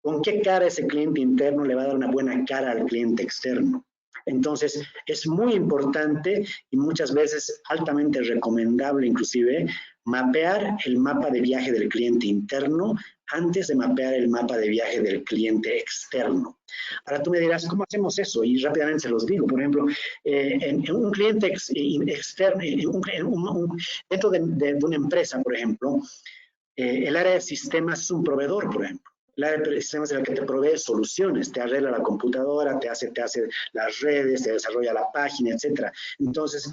¿con qué cara ese cliente interno le va a dar una buena cara al cliente externo? Entonces, es muy importante y muchas veces altamente recomendable inclusive mapear el mapa de viaje del cliente interno antes de mapear el mapa de viaje del cliente externo. Ahora tú me dirás, ¿cómo hacemos eso? Y rápidamente se los digo. Por ejemplo, en un cliente externo, dentro de una empresa, por ejemplo, el área de sistemas es un proveedor, por ejemplo. El área de sistemas es la que te provee soluciones, te arregla la computadora, te hace las redes, te desarrolla la página, etc. Entonces,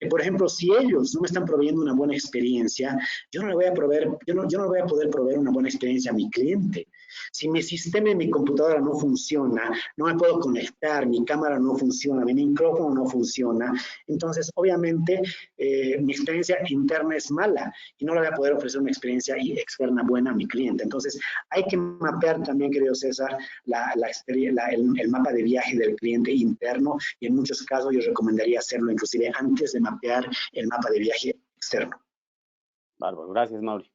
por ejemplo, si ellos no me están proveyendo una buena experiencia, yo no le voy a poder proveer una buena experiencia a mi cliente. Si mi sistema y mi computadora no funciona, no me puedo conectar, mi cámara no funciona, mi micrófono no funciona, entonces obviamente mi experiencia interna es mala y no le voy a poder ofrecer una experiencia externa buena a mi cliente. Entonces hay que mapear también, querido César, el mapa de viaje del cliente interno y en muchos casos yo recomendaría hacerlo inclusive antes de mapear el mapa de viaje externo. Bárbaro, gracias Mauri.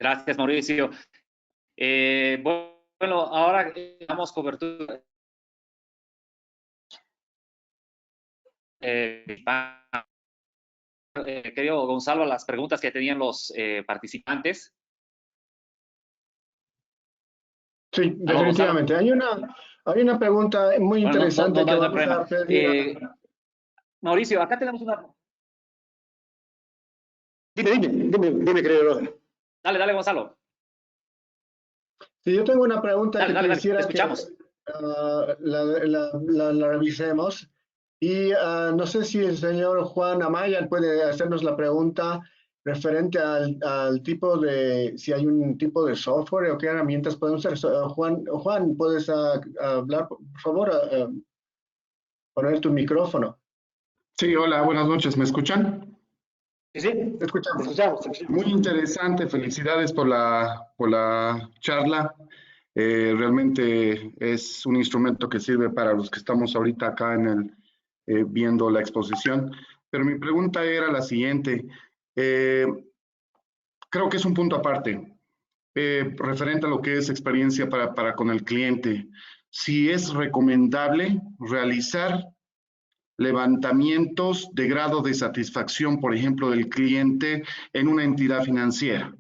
Gracias Mauricio. Bueno, ahora damos cobertura. Querido Gonzalo, a las preguntas que tenían los participantes. Sí, definitivamente. Hay una pregunta muy interesante que vamos a pedir. Mauricio, acá tenemos una... Dime, querido Roger. Dale, Gonzalo. Sí, yo tengo una pregunta que Dale, quisiera te que la revisemos. Y no sé si el señor Juan Amaya puede hacernos la pregunta referente al tipo de, si hay un tipo de software o qué herramientas podemos usar. Juan, ¿puedes hablar, por favor? Poner tu micrófono. Sí, hola, buenas noches. ¿Me escuchan? Sí, Te escuchamos. Muy interesante. Felicidades por la charla. Realmente es un instrumento que sirve para los que estamos ahorita acá viendo la exposición. Pero mi pregunta era la siguiente. creo que es un punto aparte, referente a lo que es experiencia para con el cliente. Si es recomendable realizar levantamientos de grado de satisfacción, por ejemplo, del cliente en una entidad financiera.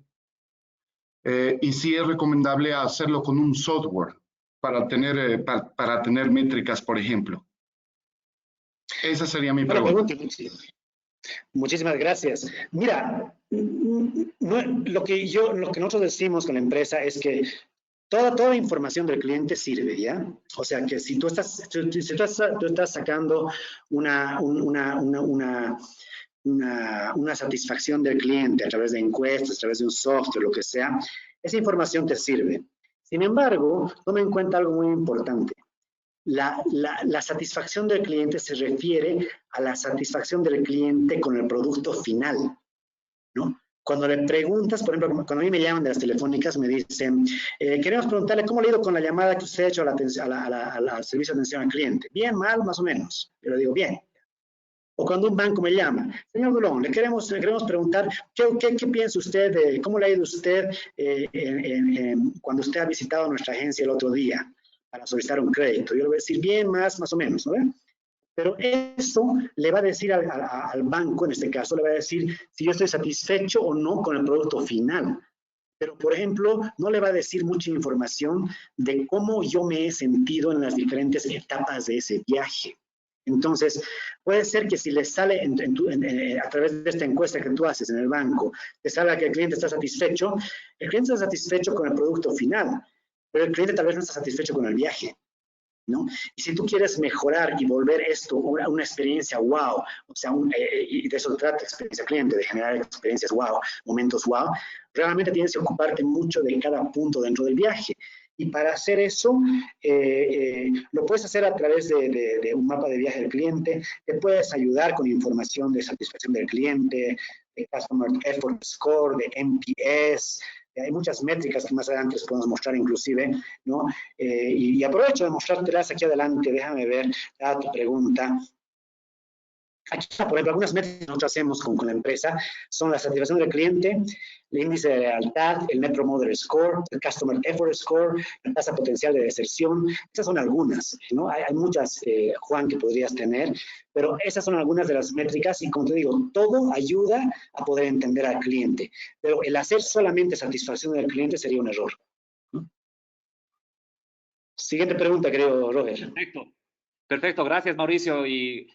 Y si es recomendable hacerlo con un software para tener métricas, por ejemplo. Esa sería mi pregunta. Muchísimas gracias. Mira, lo que nosotros decimos con la empresa es que toda información del cliente sirve, ¿ya? O sea que si tú estás sacando una satisfacción del cliente a través de encuestas, a través de un software, lo que sea, esa información te sirve. Sin embargo, toma en cuenta algo muy importante. La satisfacción del cliente se refiere a la satisfacción del cliente con el producto final, ¿no? Cuando le preguntas, por ejemplo, cuando a mí me llaman de las telefónicas, me dicen, queremos preguntarle cómo le ha ido con la llamada que usted ha hecho al servicio de atención al cliente. Bien, mal, más o menos. Yo le digo, bien. O cuando un banco me llama, señor Dulón, le queremos preguntar, ¿qué piensa usted de cómo le ha ido usted cuando usted ha visitado nuestra agencia el otro día para solicitar un crédito? Yo le voy a decir, bien, más o menos, ¿no? Pero eso le va a decir al banco, en este caso, le va a decir si yo estoy satisfecho o no con el producto final. Pero, por ejemplo, no le va a decir mucha información de cómo yo me he sentido en las diferentes etapas de ese viaje. Entonces, puede ser que si le sale a través de esta encuesta que tú haces en el banco, te salga que el cliente está satisfecho, el cliente está satisfecho con el producto final, pero el cliente tal vez no está satisfecho con el viaje, ¿no? Y si tú quieres mejorar y volver esto una experiencia wow, o sea, y de eso trata experiencia cliente, de generar experiencias wow, momentos wow, realmente tienes que ocuparte mucho de cada punto dentro del viaje. Y para hacer eso, lo puedes hacer a través de un mapa de viaje del cliente, te puedes ayudar con información de satisfacción del cliente, de Customer Effort Score, de NPS. Hay muchas métricas que más adelante les podemos mostrar inclusive, ¿no? Y aprovecho de mostrártelas aquí adelante, déjame ver tu pregunta. Aquí está, por ejemplo, algunas métricas que nosotros hacemos con la empresa son la satisfacción del cliente, el índice de lealtad, el Net Promoter Score, el Customer Effort Score, la tasa potencial de deserción. Esas son algunas, ¿no? Hay muchas, Juan, que podrías tener, pero esas son algunas de las métricas y, como te digo, todo ayuda a poder entender al cliente. Pero el hacer solamente satisfacción del cliente sería un error, ¿no? Siguiente pregunta, creo, Roger. Perfecto. Gracias, Mauricio, y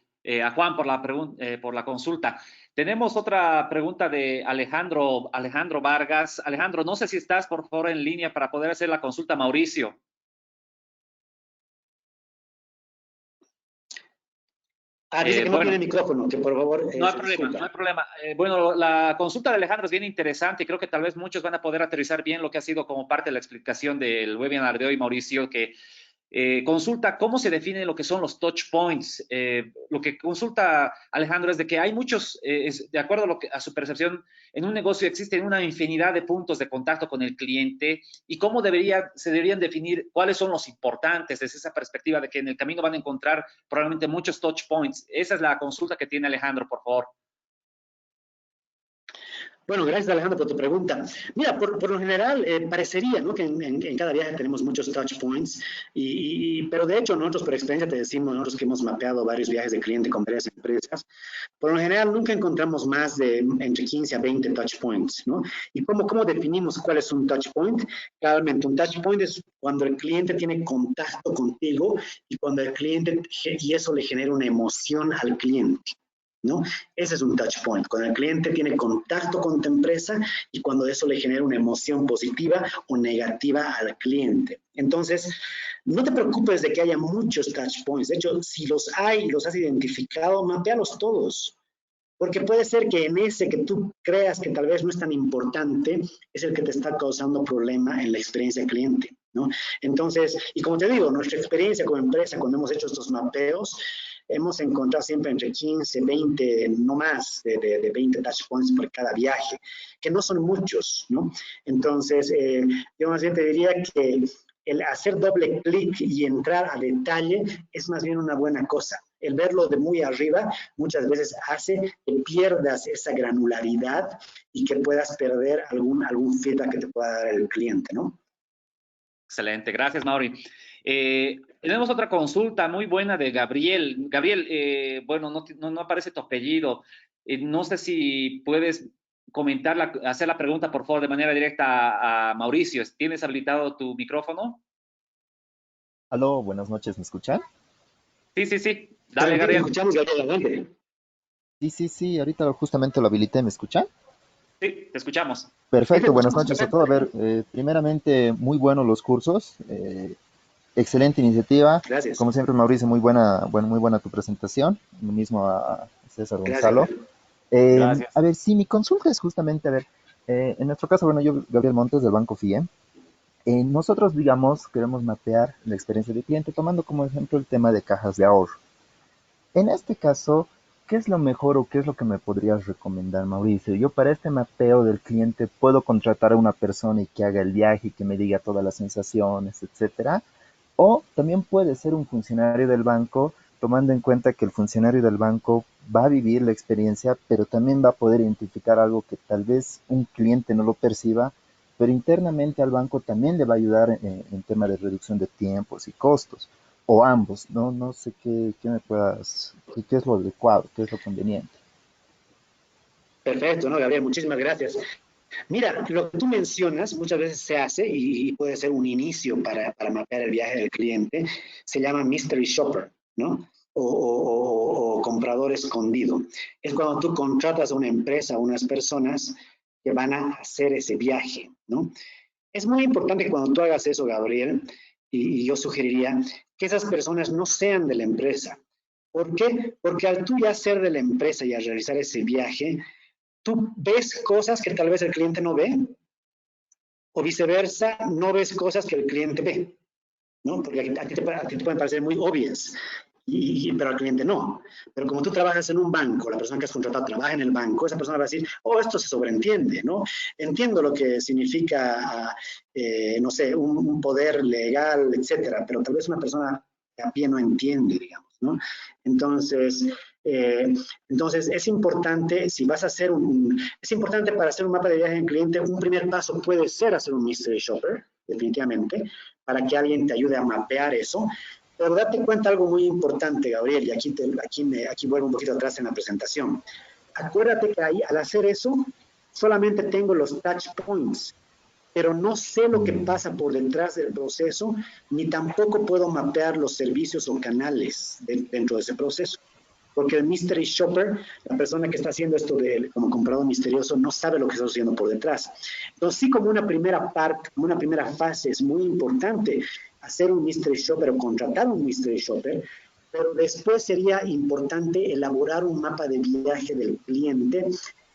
a Juan por la consulta. Tenemos otra pregunta de Alejandro Vargas. Alejandro, no sé si estás, por favor, en línea para poder hacer la consulta a Mauricio. Dice que no tiene micrófono, que por favor... No hay problema. Bueno, la consulta de Alejandro es bien interesante y creo que tal vez muchos van a poder aterrizar bien lo que ha sido como parte de la explicación del webinar de hoy, Mauricio, que consulta cómo se define lo que son los touch points. Lo que consulta Alejandro es de que hay muchos, de acuerdo a su percepción, en un negocio existen una infinidad de puntos de contacto con el cliente y cómo se deberían definir cuáles son los importantes desde esa perspectiva de que en el camino van a encontrar probablemente muchos touch points. Esa es la consulta que tiene Alejandro, por favor. Bueno, gracias, Alejandro, por tu pregunta. Mira, por lo general, parecería, ¿no?, que en cada viaje tenemos muchos touch points, pero de hecho nosotros por experiencia te decimos, nosotros que hemos mapeado varios viajes de cliente con varias empresas, por lo general nunca encontramos más de entre 15 a 20 touch points, ¿no? ¿Y cómo definimos cuál es un touch point? Claramente, un touch point es cuando el cliente tiene contacto contigo y cuando el cliente, y eso le genera una emoción al cliente, ¿no? Ese es un touch point, cuando el cliente tiene contacto con tu empresa y cuando eso le genera una emoción positiva o negativa al cliente. Entonces, no te preocupes de que haya muchos touch points. De hecho, si los hay y los has identificado, mapealos todos. Porque puede ser que en ese que tú creas que tal vez no es tan importante, es el que te está causando problema en la experiencia del cliente, ¿no? Entonces, y como te digo, nuestra experiencia como empresa, cuando hemos hecho estos mapeos, hemos encontrado siempre entre 15, 20, no más de 20 touch points por cada viaje, que no son muchos, ¿no? Entonces, yo más bien te diría que el hacer doble clic y entrar a detalle es más bien una buena cosa. El verlo de muy arriba muchas veces hace que pierdas esa granularidad y que puedas perder algún feedback que te pueda dar el cliente, ¿no? Excelente, gracias, Mauri. Tenemos otra consulta muy buena de Gabriel. Gabriel, bueno, no aparece tu apellido. No sé si puedes hacer la pregunta, por favor, de manera directa a Mauricio. ¿Tienes habilitado tu micrófono? Aló, buenas noches, ¿me escuchan? Sí. Dale, Gabriel. Escuchamos, Gabriel, adelante. Sí, ahorita justamente lo habilité, ¿me escuchan? Sí, te escuchamos. Perfecto, buenas noches a todos. A ver, primeramente, muy buenos los cursos, excelente iniciativa. Gracias. Como siempre, Mauricio, muy buena tu presentación. Lo mismo a César Gonzalo. Gracias. A ver, sí, mi consulta es justamente, a ver, en nuestro caso, bueno, yo, Gabriel Montes, del Banco FIE. Nosotros, digamos, queremos mapear la experiencia del cliente tomando como ejemplo el tema de cajas de ahorro. En este caso, ¿qué es lo mejor o qué es lo que me podrías recomendar, Mauricio? Yo para este mapeo del cliente puedo contratar a una persona y que haga el viaje y que me diga todas las sensaciones, etcétera. O también puede ser un funcionario del banco, tomando en cuenta que el funcionario del banco va a vivir la experiencia, pero también va a poder identificar algo que tal vez un cliente no lo perciba, pero internamente al banco también le va a ayudar en tema de reducción de tiempos y costos, o ambos, ¿no? No sé qué me puedas, qué es lo adecuado, qué es lo conveniente. Perfecto, ¿no, Gabriel? Muchísimas gracias. Mira, lo que tú mencionas muchas veces se hace y puede ser un inicio para mapear el viaje del cliente. Se llama mystery shopper, ¿no? O comprador escondido. Es cuando tú contratas a una empresa, a unas personas que van a hacer ese viaje, ¿no? Es muy importante cuando tú hagas eso, Gabriel, y yo sugeriría que esas personas no sean de la empresa. ¿Por qué? Porque al tú ya ser de la empresa y al realizar ese viaje, tú ves cosas que tal vez el cliente no ve, o viceversa, no ves cosas que el cliente ve, ¿no? Porque a ti te pueden parecer muy obvias, pero al cliente no. Pero como tú trabajas en un banco, la persona que has contratado trabaja en el banco, esa persona va a decir, oh, esto se sobreentiende, ¿no? Entiendo lo que significa, no sé, un poder legal, etcétera, pero tal vez una persona a pie no entiende, digamos, ¿no? Entonces es importante, si vas a hacer es importante para hacer un mapa de viaje en cliente, un primer paso puede ser hacer un mystery shopper, definitivamente, para que alguien te ayude a mapear eso. Pero date cuenta algo muy importante, Gabriel, y aquí vuelvo un poquito atrás en la presentación. Acuérdate que ahí, al hacer eso, solamente tengo los touch points, pero no sé lo que pasa por detrás del proceso, ni tampoco puedo mapear los servicios o canales dentro de ese proceso. Porque el mystery shopper, la persona que está haciendo esto como comprador misterioso, no sabe lo que está haciendo por detrás. Entonces, sí, como una primera parte, como una primera fase, es muy importante hacer un mystery shopper o contratar un mystery shopper, pero después sería importante elaborar un mapa de viaje del cliente,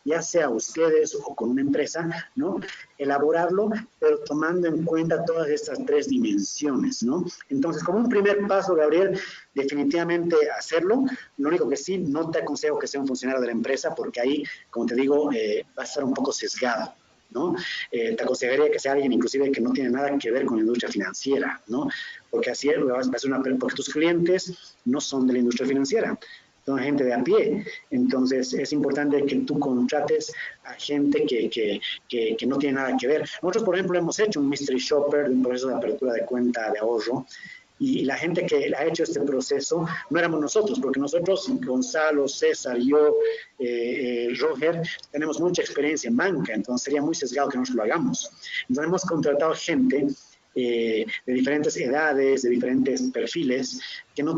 ya sea ustedes o con una empresa, ¿no? Elaborarlo, pero tomando en cuenta todas estas tres dimensiones, ¿no? Entonces, como un primer paso, Gabriel, definitivamente hacerlo. Lo único que sí, no te aconsejo que sea un funcionario de la empresa, porque ahí, como te digo, va a estar un poco sesgado, ¿no? Te aconsejaría que sea alguien inclusive que no tiene nada que ver con la industria financiera, ¿no? Porque así porque tus clientes no son de la industria financiera, son gente de a pie. Entonces es importante que tú contrates a gente que no tiene nada que ver. Nosotros, por ejemplo, hemos hecho un mystery shopper, un proceso de apertura de cuenta de ahorro, y la gente que ha hecho este proceso no éramos nosotros, porque nosotros, Gonzalo, César, yo, Roger, tenemos mucha experiencia en banca, entonces sería muy sesgado que nosotros lo hagamos. Entonces hemos contratado gente de diferentes edades, de diferentes perfiles, que es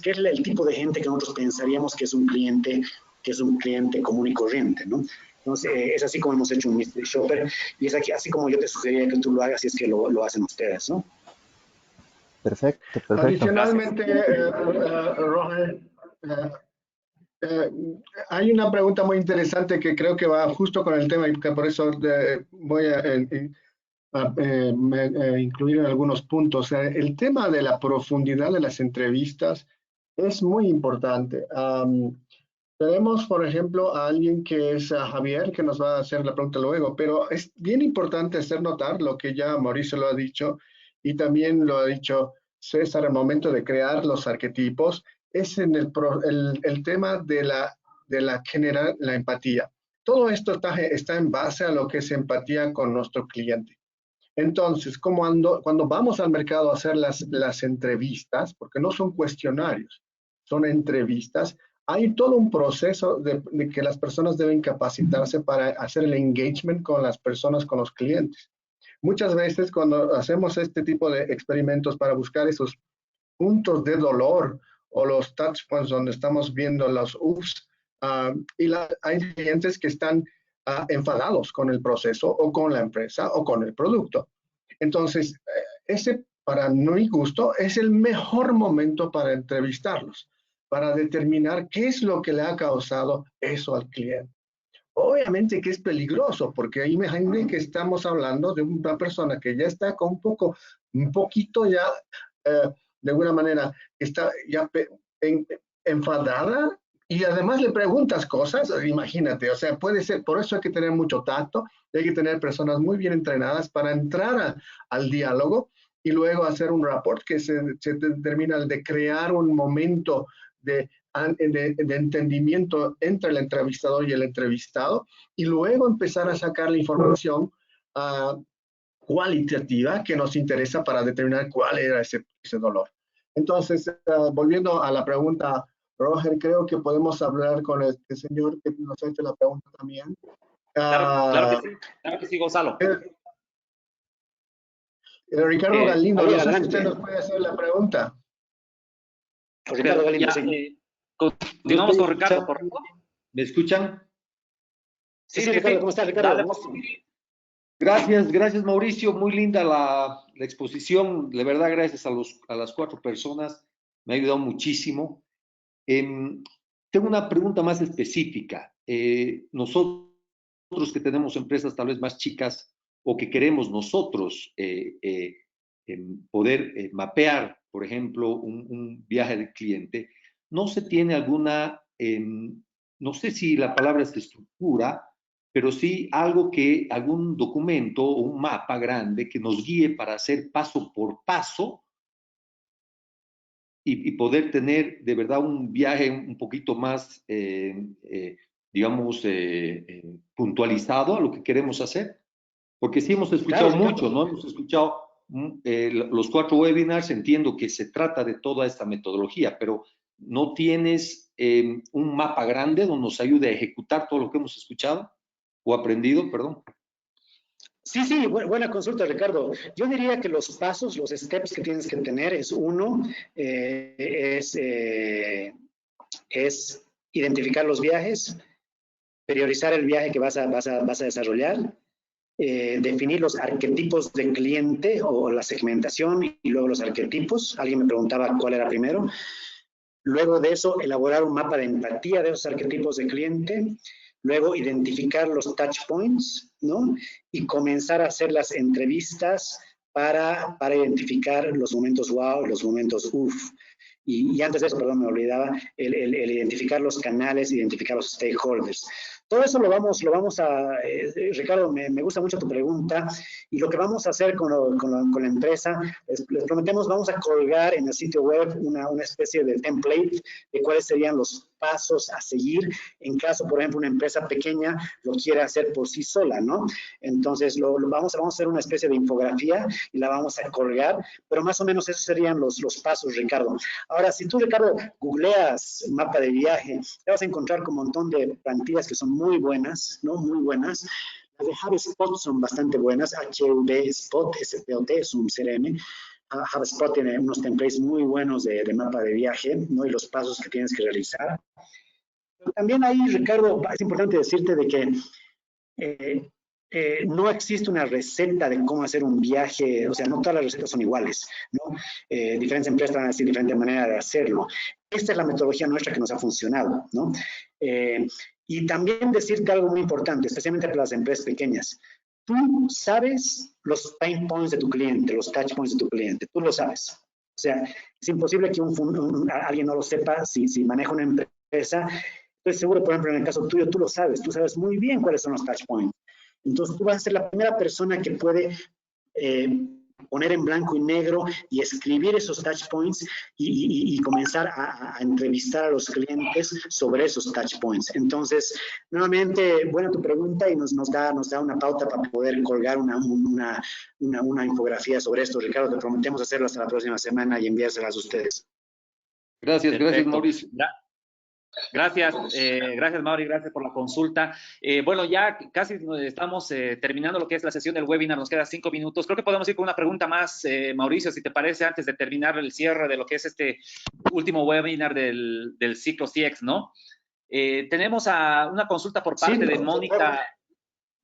el tipo de gente que nosotros pensaríamos que es un cliente común y corriente, ¿no? Entonces, es así como hemos hecho un mystery shopper, y es así como yo te sugeriría que tú lo hagas si es que lo hacen ustedes, ¿no? Perfecto. Adicionalmente, Roger, hay una pregunta muy interesante que creo que va justo con el tema y que por eso voy a incluir en algunos puntos. El tema de la profundidad de las entrevistas es muy importante. Tenemos, por ejemplo, a alguien que es Javier, que nos va a hacer la pregunta luego, pero es bien importante hacer notar lo que ya Mauricio lo ha dicho y también lo ha dicho César al momento de crear los arquetipos, es en el tema de generar la empatía. Todo esto está en base a lo que es empatía con nuestro cliente. Entonces, cuando vamos al mercado a hacer las entrevistas, porque no son cuestionarios, son entrevistas, hay todo un proceso de que las personas deben capacitarse para hacer el engagement con las personas, con los clientes. Muchas veces cuando hacemos este tipo de experimentos para buscar esos puntos de dolor o los touch points donde estamos viendo los ups, hay clientes que están enfadados con el proceso o con la empresa o con el producto. Entonces, ese, para mi gusto, es el mejor momento para entrevistarlos, para determinar qué es lo que le ha causado eso al cliente. Obviamente que es peligroso, porque imagínense que estamos hablando de una persona que ya está con un poquito ya, de alguna manera, está ya enfadada y además le preguntas cosas, imagínate, o sea, puede ser, por eso hay que tener mucho tacto, hay que tener personas muy bien entrenadas para entrar al diálogo y luego hacer un rapport que se determina de crear un momento de entendimiento entre el entrevistador y el entrevistado y luego empezar a sacar la información cualitativa que nos interesa para determinar cuál era ese dolor. Entonces, volviendo a la pregunta, Roger, creo que podemos hablar con este señor que nos ha hecho la pregunta también. Claro que sí, Gonzalo. Ricardo Galindo, no sé si usted nos puede hacer la pregunta. Ricardo Galindo, sí. Continuamos con Ricardo, ¿correcto? ¿Me escuchan? Sí, Ricardo, ¿cómo estás, Ricardo? Gracias, gracias, Mauricio. Muy linda la exposición. De verdad, gracias a las 4 personas. Me ha ayudado muchísimo. Tengo una pregunta más específica. Nosotros que tenemos empresas tal vez más chicas o que queremos nosotros poder mapear, por ejemplo, un viaje del cliente, no se tiene alguna, no sé si la palabra es estructura, pero sí algún documento o un mapa grande que nos guíe para hacer paso por paso y poder tener de verdad un viaje un poquito más, digamos, puntualizado a lo que queremos hacer. Porque sí hemos escuchado mucho, ¿no? Hemos escuchado los 4 webinars, entiendo que se trata de toda esta metodología, pero no tienes un mapa grande donde nos ayude a ejecutar todo lo que hemos escuchado o aprendido, perdón. Sí, buena consulta, Ricardo. Yo diría que los pasos, los steps que tienes que tener es uno, es identificar los viajes, priorizar el viaje que vas a desarrollar, definir los arquetipos de cliente o la segmentación y luego los arquetipos. Alguien me preguntaba cuál era primero. Luego de eso, elaborar un mapa de empatía de esos arquetipos de cliente. Luego, identificar los touch points, ¿no? Y comenzar a hacer las entrevistas para identificar los momentos wow, los momentos uff. Y antes de eso, perdón, me olvidaba, el identificar los canales, identificar los stakeholders. Todo eso lo vamos a Ricardo, me gusta mucho tu pregunta, y lo que vamos a hacer con la empresa, les prometemos, vamos a colgar en el sitio web una especie de template de cuáles serían los pasos a seguir en caso, por ejemplo, una empresa pequeña lo quiere hacer por sí sola, ¿no? Entonces, vamos a hacer una especie de infografía y la vamos a colgar, pero más o menos esos serían los pasos, Ricardo. Ahora, si tú, Ricardo, googleas mapa de viaje, te vas a encontrar con un montón de plantillas que son muy buenas, ¿no? Muy buenas. Las de HubSpot son bastante buenas. HubSpot, SPOT, es un CRM. HubSpot tiene unos templates muy buenos de mapa de viaje, ¿no? Y los pasos que tienes que realizar. Pero también ahí, Ricardo, es importante decirte de que no existe una receta de cómo hacer un viaje, o sea, no todas las recetas son iguales, ¿no? Diferentes empresas van a decir diferente manera de hacerlo. Esta es la metodología nuestra que nos ha funcionado, ¿no? Y también decirte algo muy importante, especialmente para las empresas pequeñas. Tú sabes los pain points de tu cliente, los touch points de tu cliente, tú lo sabes. O sea, es imposible que alguien no lo sepa si maneja una empresa. Estoy seguro, por ejemplo, en el caso tuyo, tú lo sabes, tú sabes muy bien cuáles son los touch points. Entonces, tú vas a ser la primera persona que puede poner en blanco y negro y escribir esos touch points y comenzar a entrevistar a los clientes sobre esos touch points. Entonces, nuevamente, buena tu pregunta y nos da una pauta para poder colgar una infografía sobre esto. Ricardo, te prometemos hacerlo hasta la próxima semana y enviárselas a ustedes. Gracias, gracias, Mauricio. Gracias, gracias Mauri, gracias por la consulta. Bueno, ya casi estamos terminando lo que es la sesión del webinar, nos quedan 5 minutos. Creo que podemos ir con una pregunta más, Mauricio, si te parece, antes de terminar el cierre de lo que es este último webinar del ciclo CX, ¿no? Tenemos una consulta por parte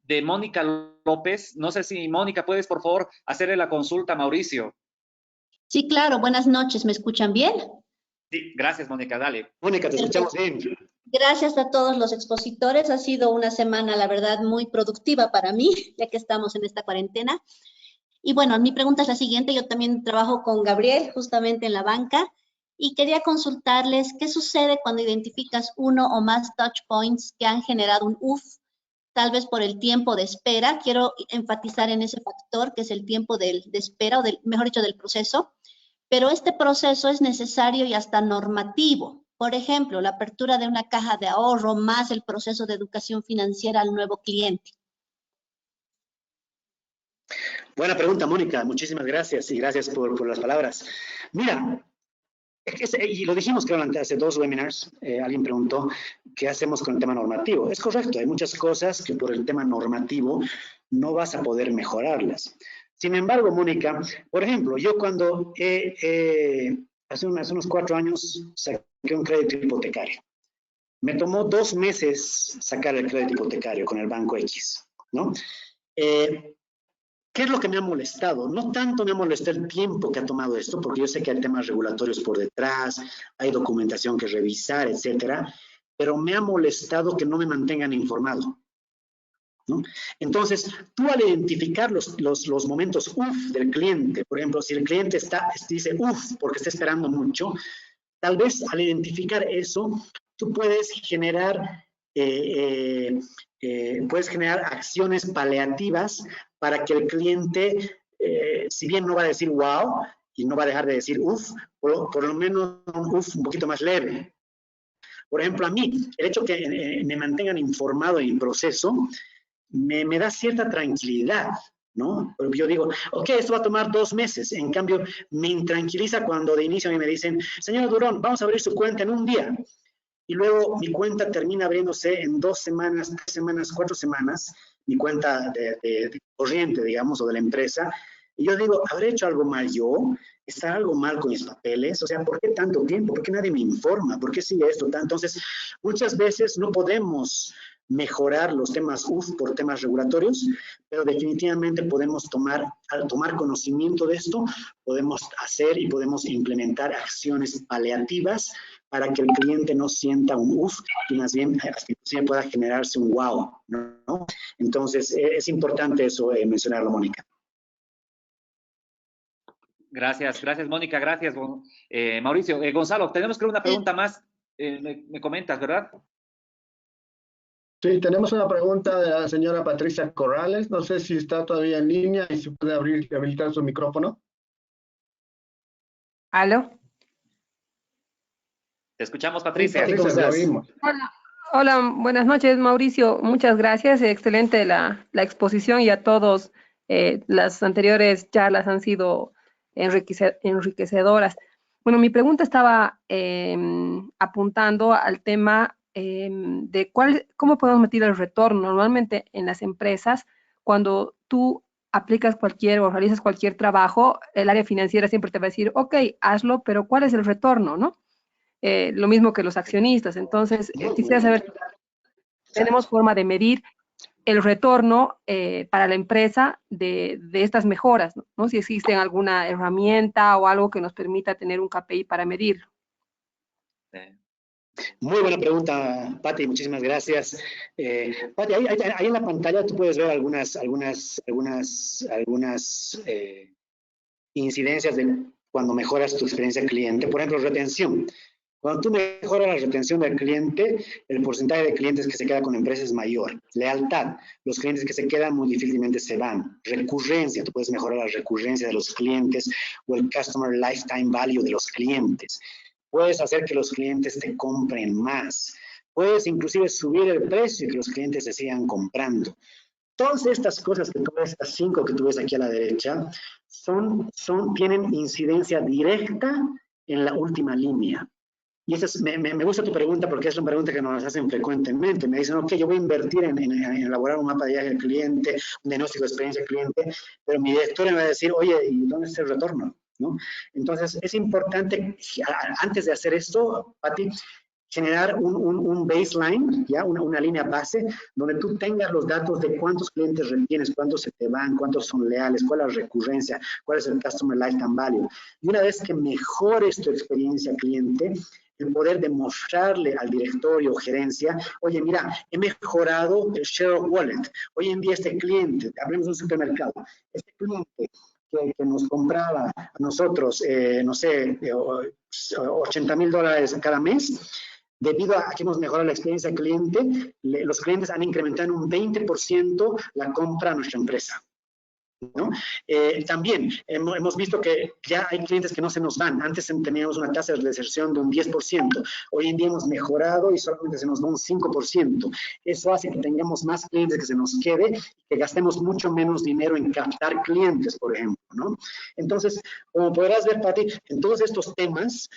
de Mónica López. No sé si, Mónica, puedes, por favor, hacerle la consulta a Mauricio. Sí, claro, buenas noches, ¿me escuchan bien? Sí, gracias, Mónica, dale. Mónica, te escuchamos bien. Gracias a todos los expositores. Ha sido una semana, la verdad, muy productiva para mí, ya que estamos en esta cuarentena. Y bueno, mi pregunta es la siguiente. Yo también trabajo con Gabriel, justamente en la banca, y quería consultarles qué sucede cuando identificas uno o más touch points que han generado un UF, tal vez por el tiempo de espera. Quiero enfatizar en ese factor, que es el tiempo de espera, o mejor dicho, del proceso. Pero este proceso es necesario y hasta normativo. Por ejemplo, la apertura de una caja de ahorro más el proceso de educación financiera al nuevo cliente. Buena pregunta, Mónica. Muchísimas gracias y gracias por las palabras. Mira, y lo dijimos creo hace 2 webinars, alguien preguntó qué hacemos con el tema normativo. Es correcto, hay muchas cosas que por el tema normativo no vas a poder mejorarlas. Sin embargo, Mónica, por ejemplo, yo cuando hace unos 4 años saqué un crédito hipotecario. Me tomó 2 meses sacar el crédito hipotecario con el Banco X, ¿no? ¿Qué es lo que me ha molestado? No tanto me ha molestado el tiempo que ha tomado esto, porque yo sé que hay temas regulatorios por detrás, hay documentación que revisar, etcétera, pero me ha molestado que no me mantengan informado, ¿no? Entonces, tú al identificar los momentos del cliente, por ejemplo, si el cliente dice porque está esperando mucho, tal vez al identificar eso, tú puedes generar acciones paliativas para que el cliente, si bien no va a decir wow y no va a dejar de decir por lo menos un un poquito más leve. Por ejemplo, a mí, el hecho que me mantengan informado en el proceso me da cierta tranquilidad, ¿no? Porque yo digo, ok, esto va a tomar 2 meses. En cambio, me intranquiliza cuando de inicio a mí me dicen, señor Durón, vamos a abrir su cuenta en un día. Y luego mi cuenta termina abriéndose en 2 semanas, 3 semanas, 4 semanas, mi cuenta de corriente, digamos, o de la empresa. Y yo digo, ¿habré hecho algo mal yo? ¿Está algo mal con mis papeles? O sea, ¿por qué tanto tiempo? ¿Por qué nadie me informa? ¿Por qué sigue esto? Entonces, muchas veces no podemos mejorar los temas por temas regulatorios, pero definitivamente podemos al tomar conocimiento de esto, podemos hacer y podemos implementar acciones paliativas para que el cliente no sienta un y más bien pueda generarse un wow, ¿no? Entonces, es importante eso mencionarlo, Mónica. Gracias, Mónica, gracias, Mauricio. Gonzalo, tenemos creo una pregunta más, me comentas, ¿verdad? Sí, tenemos una pregunta de la señora Patricia Corrales. No sé si está todavía en línea y si puede habilitar su micrófono. ¿Aló? Te escuchamos, Patricia. Sí, Patricia, te oímos. Hola, buenas noches, Mauricio. Muchas gracias. Excelente la exposición y a todos las anteriores charlas han sido enriquecedoras. Bueno, mi pregunta estaba apuntando al tema de cómo podemos medir el retorno. Normalmente en las empresas, cuando tú aplicas o realizas cualquier trabajo, el área financiera siempre te va a decir, ok, hazlo, pero ¿cuál es el retorno, no? Lo mismo que los accionistas. Entonces, quisiera saber, ¿tenemos forma de medir el retorno para la empresa de estas mejoras, ¿no? Si existe alguna herramienta o algo que nos permita tener un KPI para medirlo. Muy buena pregunta, Pati, muchísimas gracias. Pati, ahí en la pantalla tú puedes ver algunas incidencias de cuando mejoras tu experiencia cliente. Por ejemplo, retención. Cuando tú mejoras la retención del cliente, el porcentaje de clientes que se queda con la empresa es mayor. Lealtad, los clientes que se quedan muy difícilmente se van. Recurrencia, tú puedes mejorar la recurrencia de los clientes o el Customer Lifetime Value de los clientes. Puedes hacer que los clientes te compren más. Puedes inclusive subir el precio y que los clientes se sigan comprando. Todas estas cosas que tú ves, estas 5 que tú ves aquí a la derecha, tienen incidencia directa en la última línea. Y me gusta tu pregunta porque es una pregunta que nos hacen frecuentemente. Me dicen, ok, yo voy a invertir en elaborar un mapa de viaje del cliente, un diagnóstico de experiencia del cliente, pero mi director me va a decir, oye, ¿y dónde está el retorno? ¿No? Entonces, es importante, antes de hacer esto, Pati, generar un baseline, ¿ya? Una línea base, donde tú tengas los datos de cuántos clientes retienes, cuántos se te van, cuántos son leales, cuál es la recurrencia, cuál es el Customer Lifetime Value. Y una vez que mejores tu experiencia cliente, el poder demostrarle al directorio o gerencia, oye, mira, he mejorado el share of wallet. Hoy en día este cliente, hablemos de un supermercado, este cliente que nos compraba a nosotros, no sé, $80,000 cada mes, debido a que hemos mejorado la experiencia del cliente, los clientes han incrementado en un 20% la compra a nuestra empresa, ¿no? También hemos visto que ya hay clientes que no se nos van. Antes teníamos una tasa de deserción de un 10%. Hoy en día hemos mejorado y solamente se nos va un 5%. Eso hace que tengamos más clientes que se nos quede y que gastemos mucho menos dinero en captar clientes, por ejemplo, ¿no? Entonces, como podrás ver, Pati, en todos estos temas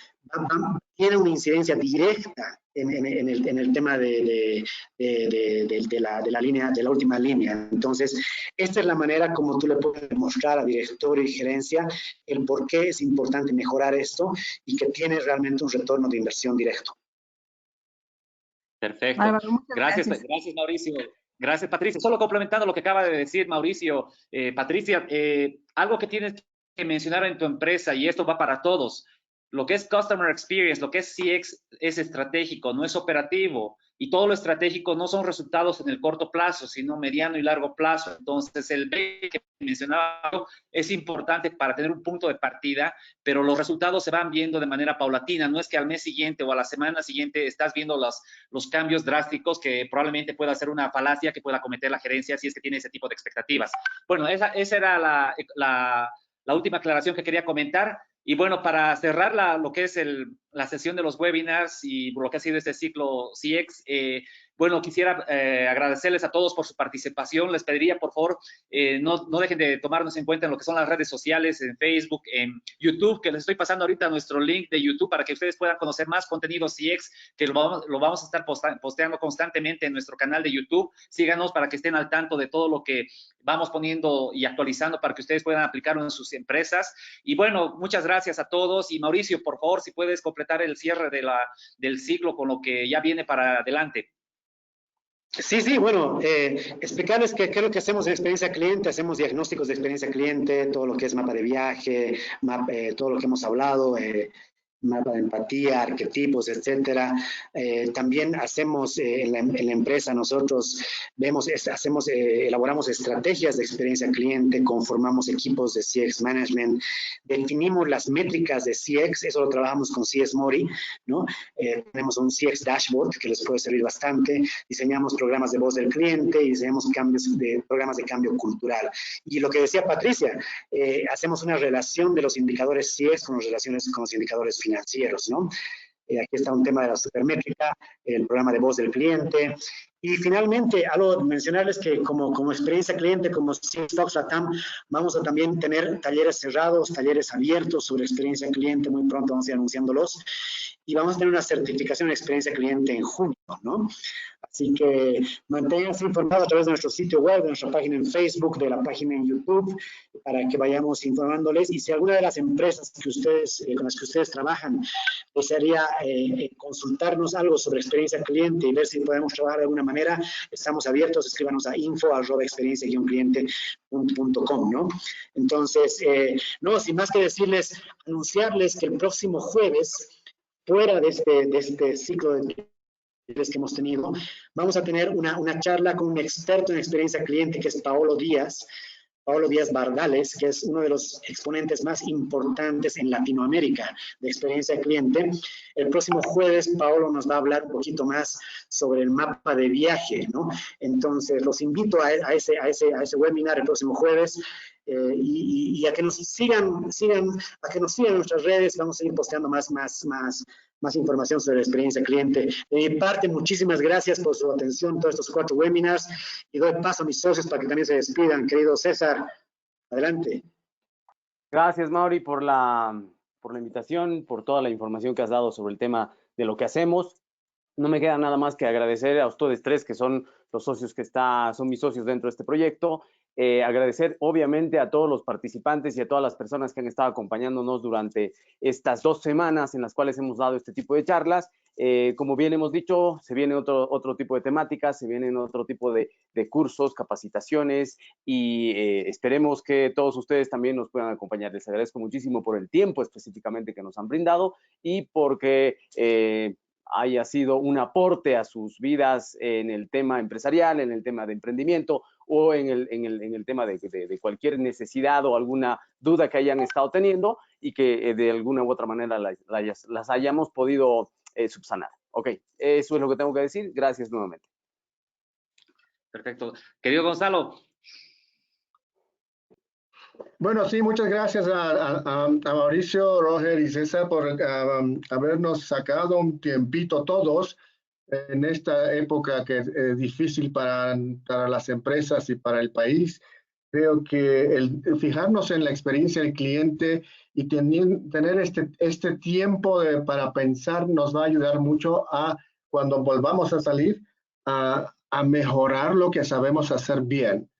tiene una incidencia directa en el tema de la línea, de la última línea. Entonces, esta es la manera como tú le puedes demostrar a directorio y gerencia el por qué es importante mejorar esto y que tiene realmente un retorno de inversión directo. Perfecto. Gracias, Mauricio. Gracias, Patricia. Solo complementando lo que acaba de decir Mauricio, Patricia, algo que tienes que mencionar en tu empresa, y esto va para todos, lo que es Customer Experience, lo que es CX es estratégico, no es operativo. Y todo lo estratégico no son resultados en el corto plazo, sino mediano y largo plazo. Entonces, el B que mencionaba es importante para tener un punto de partida, pero los resultados se van viendo de manera paulatina. No es que al mes siguiente o a la semana siguiente estás viendo los cambios drásticos que probablemente pueda ser una falacia que pueda cometer la gerencia si es que tiene ese tipo de expectativas. Bueno, esa era la última aclaración que quería comentar. Y bueno, para cerrar lo que es la sesión de los webinars y lo que ha sido este ciclo CX, bueno, quisiera agradecerles a todos por su participación. Les pediría, por favor, no dejen de tomarnos en cuenta en lo que son las redes sociales, en Facebook, en YouTube, que les estoy pasando ahorita nuestro link de YouTube para que ustedes puedan conocer más contenido CX, que lo vamos a estar posteando constantemente en nuestro canal de YouTube. Síganos para que estén al tanto de todo lo que vamos poniendo y actualizando para que ustedes puedan aplicarlo en sus empresas. Y bueno, muchas gracias a todos. Y Mauricio, por favor, si puedes completar el cierre del ciclo con lo que ya viene para adelante. Sí, bueno, explicarles qué es lo que hacemos en experiencia cliente. Hacemos diagnósticos de experiencia cliente, todo lo que es mapa de viaje, todo lo que hemos hablado, mapa de empatía, arquetipos, etcétera. También hacemos en la empresa, nosotros elaboramos estrategias de experiencia cliente, conformamos equipos de CX Management, definimos las métricas de CX, eso lo trabajamos con CS Mori, ¿no? Tenemos un CX Dashboard que les puede servir bastante, diseñamos programas de voz del cliente y diseñamos programas de cambio cultural. Y lo que decía Patricia, hacemos una relación de los indicadores CX con los indicadores financieros, ¿no? Aquí está un tema de la supermétrica, el programa de voz del cliente. Y finalmente, algo mencionarles que como experiencia cliente, como CX Talks Latam, vamos a también tener talleres cerrados, talleres abiertos sobre experiencia cliente, muy pronto vamos a ir anunciándolos. Y vamos a tener una certificación de experiencia cliente en junio, ¿no? Así que manténganse informados a través de nuestro sitio web, de nuestra página en Facebook, de la página en YouTube, para que vayamos informándoles. Y si alguna de las empresas con las que ustedes trabajan desearía consultarnos algo sobre experiencia cliente y ver si podemos trabajar de alguna manera, estamos abiertos. Escríbanos a info@experiencia-cliente.com, ¿no? Entonces, no, sin más que decirles, anunciarles que el próximo jueves, fuera de este ciclo de que hemos tenido, vamos a tener una charla con un experto en experiencia cliente que es Paolo Díaz. Paolo Díaz Bardales, que es uno de los exponentes más importantes en Latinoamérica de experiencia de cliente. El próximo jueves, Paolo nos va a hablar un poquito más sobre el mapa de viaje, ¿no? Entonces, los invito a ese webinar el próximo jueves. Y a que nos sigan en nuestras redes. Vamos a ir posteando más información sobre la experiencia cliente. De mi parte, muchísimas gracias por su atención en todos estos 4 webinars y doy paso a mis socios para que también se despidan. Querido César, adelante. Gracias, Mauri, por la invitación, por toda la información que has dado sobre el tema de lo que hacemos. No me queda nada más que agradecer a ustedes 3, que son los socios son mis socios dentro de este proyecto. Agradecer, obviamente, a todos los participantes y a todas las personas que han estado acompañándonos durante estas 2 semanas en las cuales hemos dado este tipo de charlas. Como bien hemos dicho, se viene otro tipo de temáticas, se vienen otro tipo de cursos, capacitaciones y esperemos que todos ustedes también nos puedan acompañar. Les agradezco muchísimo por el tiempo específicamente que nos han brindado y porque haya sido un aporte a sus vidas en el tema empresarial, en el tema de emprendimiento o en el tema de cualquier necesidad o alguna duda que hayan estado teniendo y que de alguna u otra manera las hayamos podido subsanar. Ok, eso es lo que tengo que decir. Gracias nuevamente. Perfecto. Querido Gonzalo. Bueno, sí, muchas gracias a Mauricio, Roger y César por habernos sacado un tiempito todos en esta época que es difícil para las empresas y para el país. Creo que el fijarnos en la experiencia del cliente y tener este tiempo para pensar nos va a ayudar mucho a, cuando volvamos a salir, a mejorar lo que sabemos hacer bien.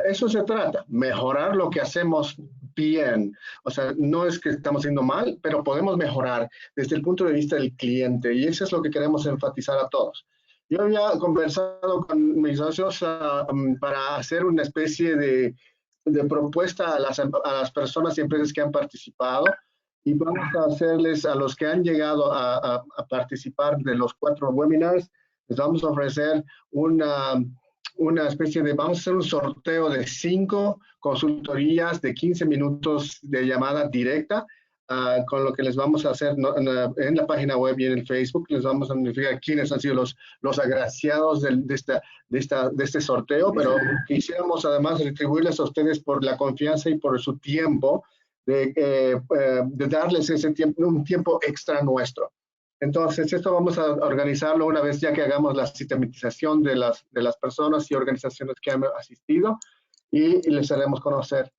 Eso se trata, mejorar lo que hacemos bien. O sea, no es que estamos haciendo mal, pero podemos mejorar desde el punto de vista del cliente y eso es lo que queremos enfatizar a todos. Yo había conversado con mis socios para hacer una especie de propuesta a las personas y empresas que han participado y vamos a hacerles, a los que han llegado a participar de los 4 webinars, les vamos a ofrecer una especie vamos a hacer un sorteo de 5 consultorías de 15 minutos de llamada directa, con lo que les vamos a hacer en la página web y en el Facebook. Les vamos a notificar quiénes han sido los agraciados de este sorteo, pero quisiéramos además retribuirles a ustedes por la confianza y por su tiempo, de darles un tiempo extra nuestro. Entonces, esto vamos a organizarlo una vez ya que hagamos la sistematización de las personas y organizaciones que han asistido y les haremos conocer.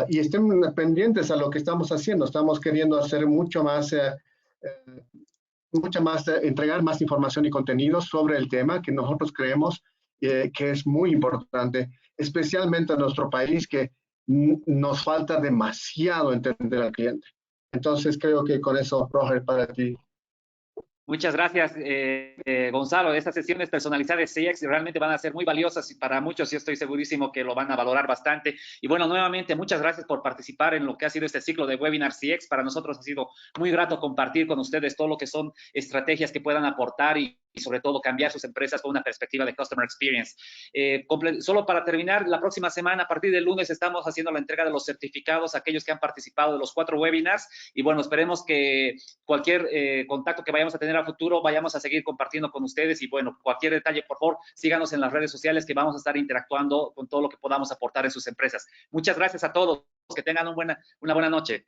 Y estén pendientes a lo que estamos haciendo. Estamos queriendo hacer entregar más información y contenido sobre el tema que nosotros creemos que es muy importante, especialmente en nuestro país, que nos falta demasiado entender al cliente. Entonces, creo que con eso, Roger, para ti. Muchas gracias, Gonzalo. Estas sesiones personalizadas de CX realmente van a ser muy valiosas y para muchos yo estoy segurísimo que lo van a valorar bastante. Y bueno, nuevamente, muchas gracias por participar en lo que ha sido este ciclo de Webinar CX. Para nosotros ha sido muy grato compartir con ustedes todo lo que son estrategias que puedan aportar y sobre todo cambiar sus empresas con una perspectiva de Customer Experience. Solo para terminar, la próxima semana, a partir del lunes, estamos haciendo la entrega de los certificados a aquellos que han participado de los 4 webinars. Y bueno, esperemos que cualquier contacto que vayamos a tener a futuro, vayamos a seguir compartiendo con ustedes y bueno, cualquier detalle, por favor, síganos en las redes sociales que vamos a estar interactuando con todo lo que podamos aportar en sus empresas. Muchas gracias a todos, que tengan una buena noche.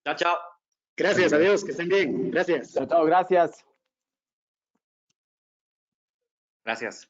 Chao, chao. Gracias, adiós, que estén bien. Gracias. Chao, gracias. Gracias.